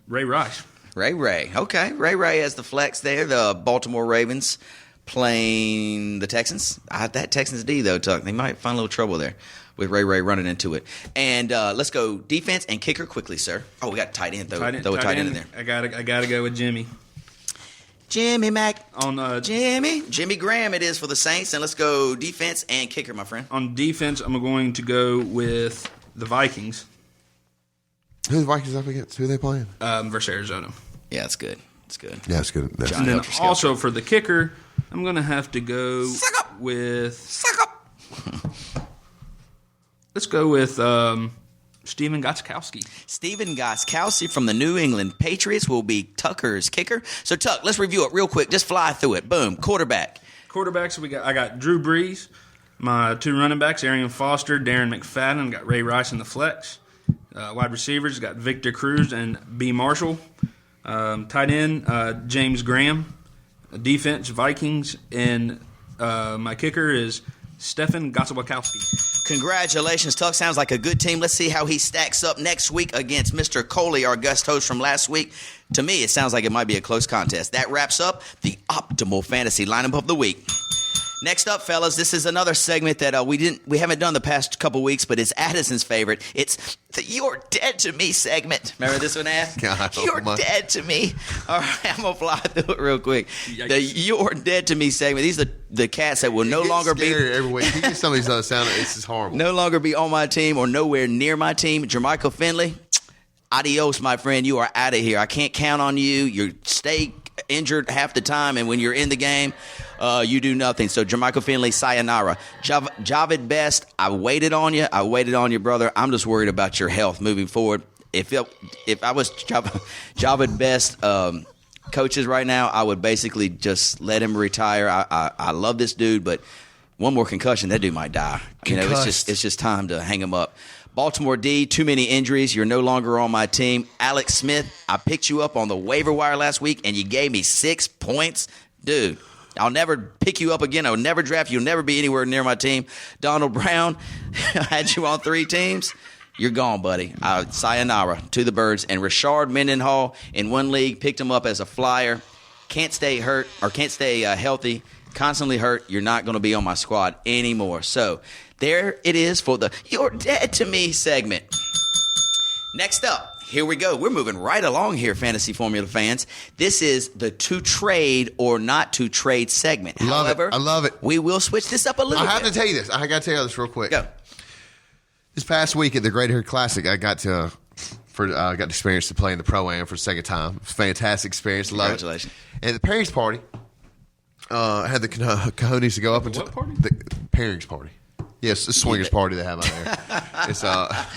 Ray Rice. Ray. Okay. Ray as the flex there. The Baltimore Ravens playing the Texans. That Texans D, though, Tuck. They might find a little trouble there with Ray running into it. And let's go defense and kicker quickly, sir. Oh, we got tight end. Throw a tight end in there. I gotta go with Jimmy. Jimmy Mack. On Jimmy Graham it is for the Saints. And let's go defense and kicker, my friend. On defense, I'm going to go with the Vikings. Who are the Vikings up against? Who are they playing? Versus Arizona. Yeah, it's good. It's good. Yeah, it's good. John, And then help your also for the kicker, I'm going to have to go with... Suck up. Let's go with Steven Gostkowski. Steven Gostkowski from the New England Patriots will be Tucker's kicker. So, Tuck, let's review it real quick. Just fly through it. Boom. Quarterback. Quarterbacks, I got Drew Brees. My 2 running backs, Arian Foster, Darren McFadden. Got Ray Rice in the flex. Wide receivers, got Victor Cruz and B. Marshall. Tight end, James Graham. Defense, Vikings. And my kicker is Stefan Gostkowski. Congratulations, Tuck. Sounds like a good team. Let's see how he stacks up next week against Mr. Coley, our guest host from last week. To me, it sounds like it might be a close contest. That wraps up the optimal fantasy lineup of the week. Next up, fellas, this is another segment that we haven't done the past couple weeks, but it's Addison's favorite. It's the "You're Dead to Me" segment. Remember this one, Ass? God, You're dead to me. All right, I'm gonna fly through it real quick. The "You're Dead to Me" segment. These are the cats that will no longer be every week. You get some of these other sound. It's just horrible. No longer be on my team or nowhere near my team. Jermichael Finley, adios, my friend. You are out of here. I can't count on you. You stay injured half the time, and when you're in the game, you do nothing. So Jermichael Finley, sayonara. Javid Best, I waited on you, brother. I'm just worried about your health moving forward. If I was Javid Best coaches right now, I would basically just let him retire. I love this dude, but one more concussion, that dude might die. Concussed. It's just time to hang him up. Baltimore D, too many injuries. You're no longer on my team. Alex Smith, I picked you up on the waiver wire last week, and you gave me 6 points. Dude, I'll never pick you up again. I'll never draft you. You'll never be anywhere near my team. Donald Brown, I had you on 3 teams. You're gone, buddy. Sayonara to the birds. And Rashard Mendenhall in 1 league, picked him up as a flyer. Can't stay healthy. Constantly hurt. You're not going to be on my squad anymore. So there it is for the "You're Dead to Me" segment. Next up, here we go. We're moving right along here, Fantasy Formula fans. This is the "To Trade or Not to Trade" segment. However, I love it. We will switch this up a little bit. I have to tell you this. I got to tell you this real quick. Go. This past week at the Great Hair Classic, I got to experience to play in the Pro-Am for the second time. It was a fantastic experience. Love it. Congratulations. And the pairings party, I had the cojones to go up and What party? The pairings party. Yes, the swingers party they have out there.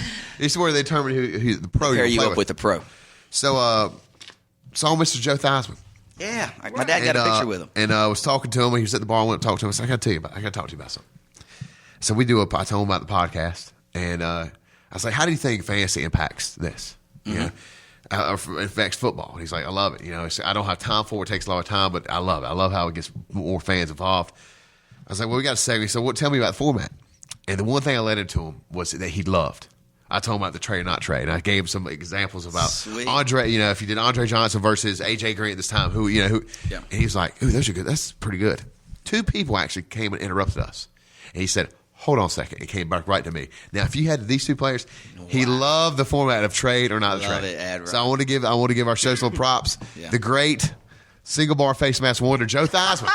It's where they determine who the pro Pair you you play up with the pro. So, saw Mr. Joe Theismann. Yeah, my dad got a picture with him. And I was talking to him. He was at the bar. I went and talked to him. I said, I got to talk to you about something. So I told him about the podcast. And I was like, how do you think fantasy impacts this? Mm-hmm. You know, affects football. And he's like, I love it. You know, I don't have time for it. It takes a lot of time, but I love it. I love how it gets more fans involved. I was like, well, we got a segment. So tell me about the format. And the one thing I let into him was that he loved. I told him about the trade or not trade. And I gave him some examples about Sweet. Andre, you know, if you did Andre Johnson versus A.J. Green at this time, Yeah. And he was like, ooh, those are good. That's pretty good. 2 people actually came and interrupted us. And he said, hold on a second. It came back right to me. Now, if you had these 2 players, he loved the format of trade or not Love trade. it, Ad So I want to give our show some props. Yeah. The great single bar face mask wonder, Joe Theismann.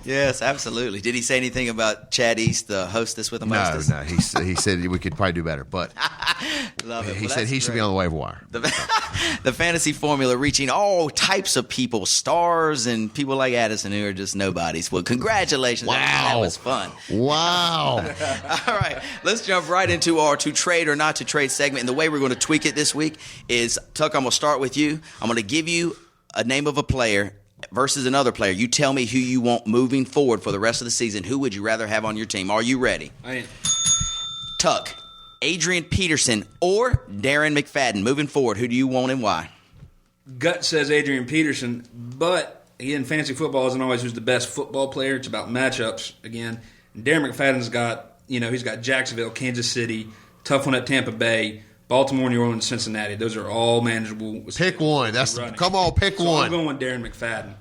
Yes, absolutely. Did he say anything about Chad East, the hostess with the No. mostess? He said we could probably do better. But Love it. He Well, said that's he should be great. on the waiver wire. The fantasy formula reaching all types of people, stars and people like Addison who are just nobodies. Well, congratulations. Wow. That was fun. Wow. All right, let's jump right into our to trade or not to trade segment. And the way we're going to tweak it this week is, Tuck, I'm going to start with you. I'm going to give you a name of a player versus another player. You tell me who you want moving forward for the rest of the season. Who would you rather have on your team? Are you ready? Tuck, Adrian Peterson or Darren McFadden moving forward. Who do you want and why? Gut says Adrian Peterson, but again, fantasy football isn't always who's the best football player. It's about matchups again. And Darren McFadden's got, he's got Jacksonville, Kansas City, tough one at Tampa Bay, Baltimore, New Orleans, Cincinnati. Those are all manageable. Pick one. Come on, pick one. I'm going with Darren McFadden.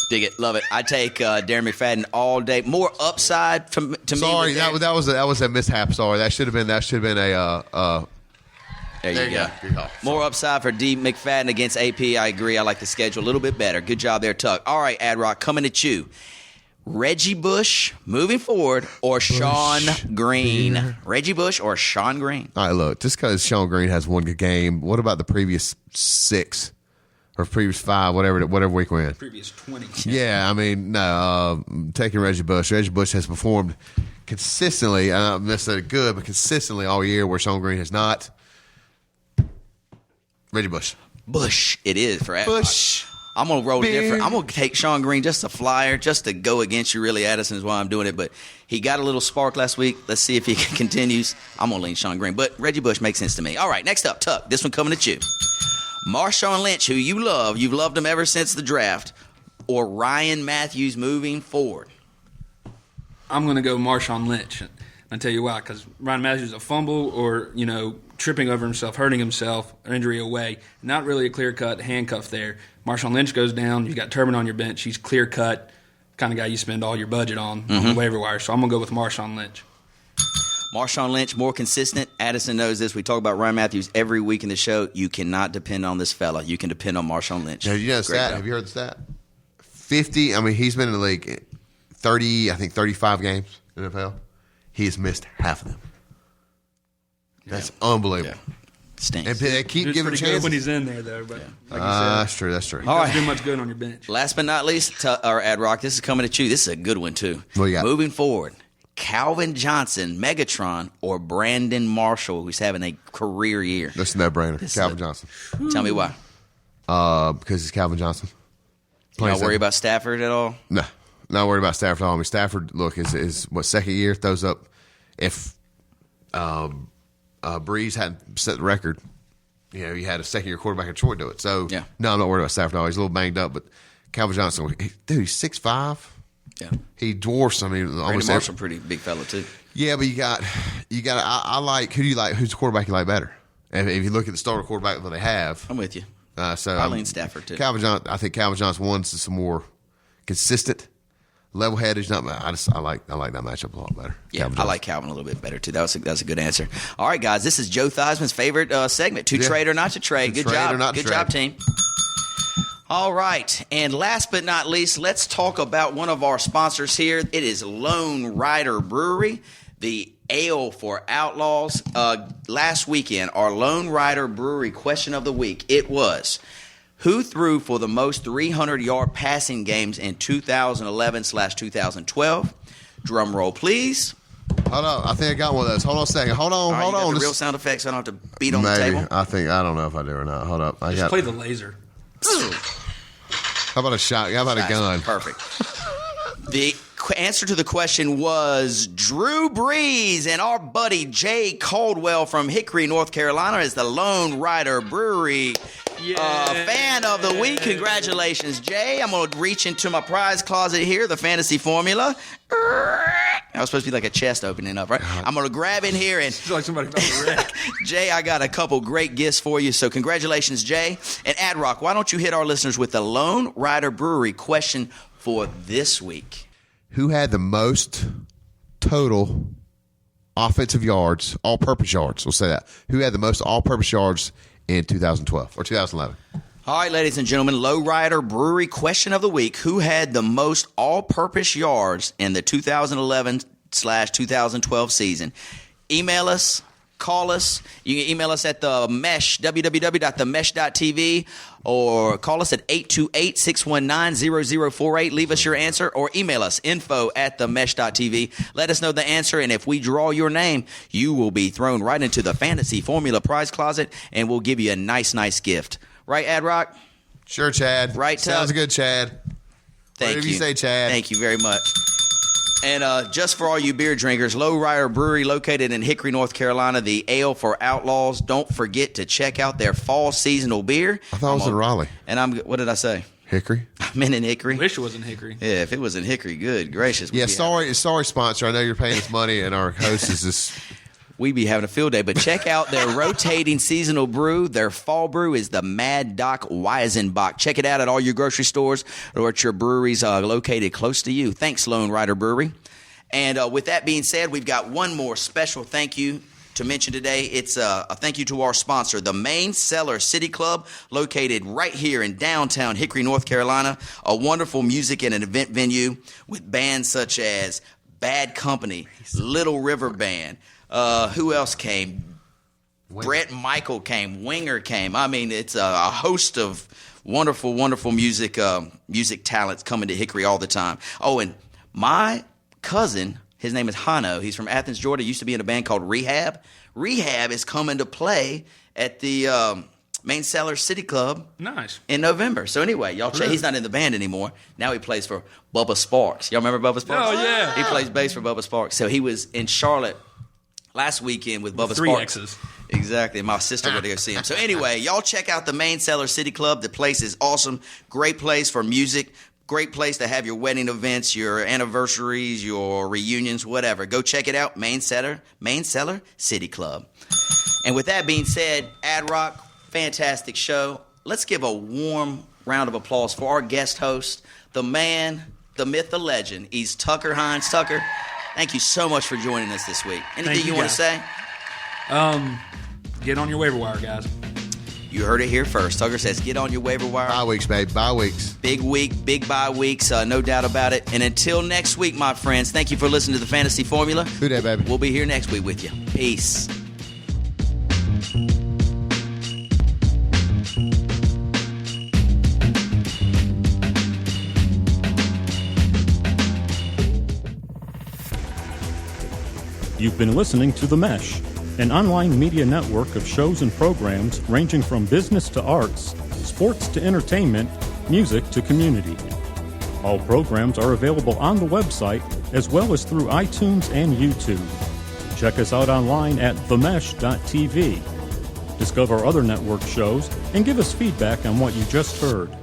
Dig it, love it. I take Darren McFadden all day. More upside to me. Sorry, that was a mishap. Sorry, that should have been a. There you go. Good call. More upside for D. McFadden against AP. I agree. I like the schedule a little bit better. Good job there, Tuck. All right, Ad-Rock, coming at you. Reggie Bush moving forward or Sean Green? Yeah. Reggie Bush or Sean Green? All right, look, just because Sean Green has one good game, what about the previous 6 or previous 5, whatever week we're in? Previous 20. Yeah, I mean, no, taking Reggie Bush. Reggie Bush has performed consistently, not necessarily good, but consistently all year, where Sean Green has not. Reggie Bush. Bush, it is for Ad-Rock. Bush. I'm going to roll Big. different. I'm going to take Sean Green, just a flyer, just to go against you, really. Addison is why I'm doing it. But he got a little spark last week. Let's see if he continues. I'm going to lean Sean Green. But Reggie Bush makes sense to me. All right, next up, Tuck. This one coming at you. Marshawn Lynch, who you love. You've loved him ever since the draft. Or Ryan Matthews moving forward. I'm going to go Marshawn Lynch. And I'll tell you why. Because Ryan Matthews is a fumble or, tripping over himself, hurting himself, injury away. Not really a clear-cut handcuff there. Marshawn Lynch goes down. You got Turbin on your bench. He's clear-cut, kind of guy you spend all your budget on the waiver wire. So I'm going to go with Marshawn Lynch. Marshawn Lynch, more consistent. Addison knows this. We talk about Ryan Matthews every week in the show. You cannot depend on this fella. You can depend on Marshawn Lynch. Now, you know the stat? Have you heard the stat? 50, he's been in the league 35 games in the NFL. He has missed half of them. That's unbelievable. Yeah. Stinks. And they keep He's giving pretty chances. good when he's in there, though. But like you said, That's true. he doesn't do much good on your bench. Last but not least, Ad-Rock, this is coming at you. This is a good one, too. What you got? Moving forward, Calvin Johnson, Megatron, or Brandon Marshall, who's having a career year. That's a no-brainer. Calvin Johnson. Tell me why. Because it's Calvin Johnson. You not worry about Stafford at all? No, not worried about Stafford at all. Stafford, look, is what, second year, throws up. If Breeze hadn't set the record, you had a second-year quarterback in Detroit do it. So, yeah. No, I'm not worried about Stafford at all. He's a little banged up, but Calvin Johnson, he's 6'5". Yeah. He dwarfs. Brandon almost Marshall, pretty big fella, too. Yeah, but you got. I like. Who do you like? Who's the quarterback you like better? And if you look at the starter quarterback that they have, I'm with you. So I lean Stafford, too. I think Calvin Johnson wants some more consistent, level-headed. I like that matchup a lot better. Yeah, I like Calvin a little bit better, too. That's a good answer. All right, guys, this is Joe Theismann's favorite segment, to trade or not to trade. Good job. Good job, team. All right, and last but not least, let's talk about one of our sponsors here. It is Lone Rider Brewery, the ale for outlaws. Last weekend, our Lone Rider Brewery question of the week, it was, who threw for the most 300-yard passing games in 2011/2012? Drum roll, please. Hold on. I think I got one of those. Hold on a second. Hold on. All right, you got the real sound effects, so I don't have to beat on the Maybe. table. I don't know if I do or not. Hold up. Just play the laser. How about a shot? How about a gun? Perfect. The answer to the question was Drew Brees, and our buddy Jay Caldwell from Hickory, North Carolina, is the Lone Rider Brewery fan of the week. Congratulations, Jay. I'm going to reach into my prize closet here, the fantasy formula. That was supposed to be like a chest opening up, right? I'm going to grab in here and... It's like somebody found a wreck. Jay, I got a couple great gifts for you, so congratulations, Jay. And Ad-Rock, why don't you hit our listeners with the Lone Rider Brewery question for this week? Who had the most total offensive yards, all-purpose yards? We'll say that. Who had the most all-purpose yards in 2012 or 2011? All right, ladies and gentlemen, Low Rider Brewery question of the week. Who had the most all-purpose yards in the 2011/2012 season? Email us, Call us. You can email us at the Mesh, www.themesh.tv, or call us at 828-619-0048. Leave us your answer, or email us, info@themesh.tv. Let us know the answer, and if we draw your name, you will be thrown right into the Fantasy Formula prize closet, and we'll give you a nice gift. Right, Ad Rock? Sure, Chad. Right, Sounds good, Chad. Thank Whatever you say, Chad. Thank you very much. And just for all you beer drinkers, Lowrider Brewery, located in Hickory, North Carolina, the ale for outlaws. Don't forget to check out their fall seasonal beer. I thought it was in Raleigh. And what did I say? Hickory. I'm in Hickory. Wish it was in Hickory. Yeah, if it was in Hickory, good gracious. Yeah, sorry, sponsor. I know you're paying us money, and our host is just. We'd be having a field day, but check out their rotating seasonal brew. Their fall brew is the Mad Doc Weizenbach. Check it out at all your grocery stores or at your breweries located close to you. Thanks, Lone Rider Brewery. And with that being said, we've got one more special thank you to mention today. It's a thank you to our sponsor, the Main Cellar City Club, located right here in downtown Hickory, North Carolina. A wonderful music and an event venue with bands such as Bad Company, Little River Band. Who else came? Brett Michael came. Winger came. I mean, it's a host of wonderful music talents coming to Hickory all the time. Oh, and my cousin, his name is Hano. He's from Athens, Georgia. Used to be in a band called Rehab. Rehab is coming to play at the Main Cellar City Club. Nice. In November. So anyway, y'all check. He's not in the band anymore. Now he plays for Bubba Sparks. Y'all remember Bubba Sparks? Oh, yeah. He plays bass for Bubba Sparks. So he was in Charlotte last weekend with Bubba Three Sparks. X's. Exactly. My sister went to go see him. So anyway, y'all check out the Main Cellar City Club. The place is awesome. Great place for music. Great place to have your wedding events, your anniversaries, your reunions, whatever. Go check it out. Main Cellar City Club. And with that being said, Ad Rock, fantastic show. Let's give a warm round of applause for our guest host, the man, the myth, the legend. He's Tucker Hines. Tucker, thank you so much for joining us this week. Anything you want to say? Get on your waiver wire, guys. You heard it here first. Tucker says get on your waiver wire. Bye weeks, babe. Bye weeks. Big week, big bye weeks, no doubt about it. And until next week, my friends, thank you for listening to the Fantasy Formula. Who dat, baby? We'll be here next week with you. Peace. You've been listening to The Mesh, an online media network of shows and programs ranging from business to arts, sports to entertainment, music to community. All programs are available on the website as well as through iTunes and YouTube. Check us out online at themesh.tv. Discover other network shows and give us feedback on what you just heard.